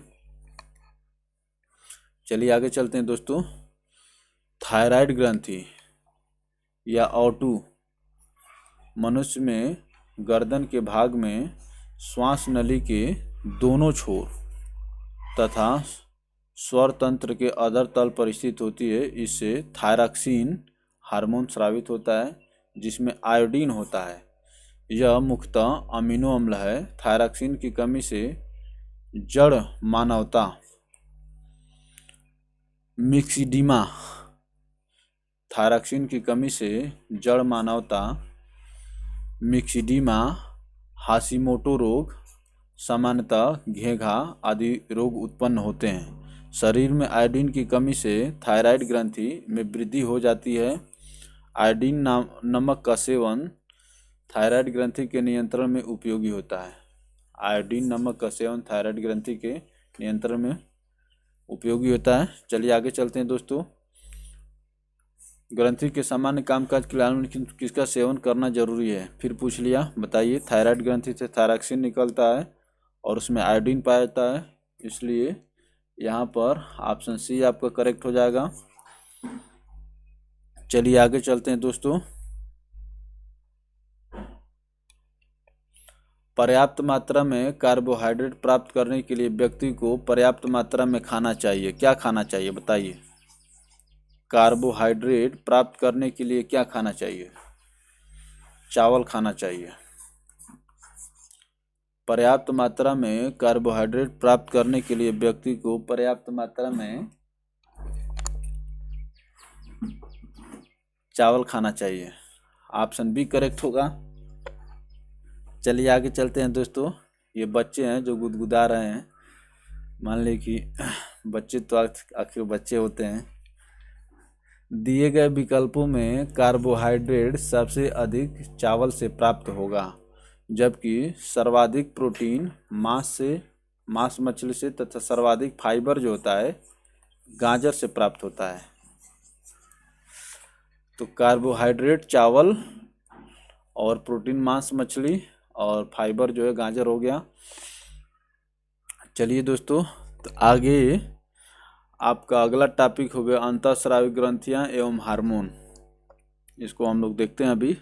चलिए आगे चलते हैं दोस्तों। थायराइड ग्रंथि या O2 मनुष्य में गर्दन के भाग में श्वास नली के दोनों छोर तथा स्वर तंत्र के अधर तल पर स्थित होती है। इससे थायरॉक्सिन हार्मोन स्रावित होता है जिसमें आयोडीन होता है। यह मुख्यतः अमीनो अम्ल है। थायरॉक्सिन की कमी से जड़ मानवता मिक्सिडीमा, थायरॉक्सिन की कमी से जड़ मानवता मिक्सिडीमा, हाशिमोटो रोग, सामान्यतः घेंघा आदि रोग उत्पन्न होते हैं। शरीर में आयोडीन की कमी से थायराइड ग्रंथि में वृद्धि हो जाती है। आयोडीन नमक का सेवन थायराइड ग्रंथि के नियंत्रण में उपयोगी होता है। आयोडीन नमक का सेवन थायराइड ग्रंथि के नियंत्रण में उपयोगी होता है। चलिए आगे चलते हैं दोस्तों। ग्रंथि के सामान्य कामकाज के लिए किसका सेवन करना जरूरी है? फिर पूछ लिया, बताइए। थायराइड ग्रंथि से थायरॉक्सिन निकलता है और उसमें आयोडीन पाया जाता है, इसलिए यहाँ पर ऑप्शन सी आपका करेक्ट हो जाएगा। चलिए आगे चलते हैं दोस्तों। पर्याप्त मात्रा में कार्बोहाइड्रेट प्राप्त करने के लिए व्यक्ति को पर्याप्त मात्रा में खाना चाहिए। क्या खाना चाहिए, बताइए। कार्बोहाइड्रेट प्राप्त करने के लिए क्या खाना चाहिए? चावल खाना चाहिए। पर्याप्त मात्रा में कार्बोहाइड्रेट प्राप्त करने के लिए व्यक्ति को पर्याप्त मात्रा में चावल खाना चाहिए। ऑप्शन बी करेक्ट होगा। चलिए आगे चलते हैं दोस्तों। ये बच्चे हैं जो गुदगुदा रहे हैं। मान लीजिए कि बच्चे तो आखिर बच्चे होते हैं। दिए गए विकल्पों में कार्बोहाइड्रेट सबसे अधिक चावल से प्राप्त होगा, जबकि सर्वाधिक प्रोटीन मांस मछली से तथा सर्वाधिक फाइबर जो होता है गाजर से प्राप्त होता है। तो कार्बोहाइड्रेट चावल और प्रोटीन मांस मछली और फाइबर जो है गाजर हो गया। चलिए दोस्तों, तो आगे आपका अगला टॉपिक हो गया अंतःस्रावी ग्रंथियां एवं हार्मोन। इसको हम लोग देखते हैं अभी।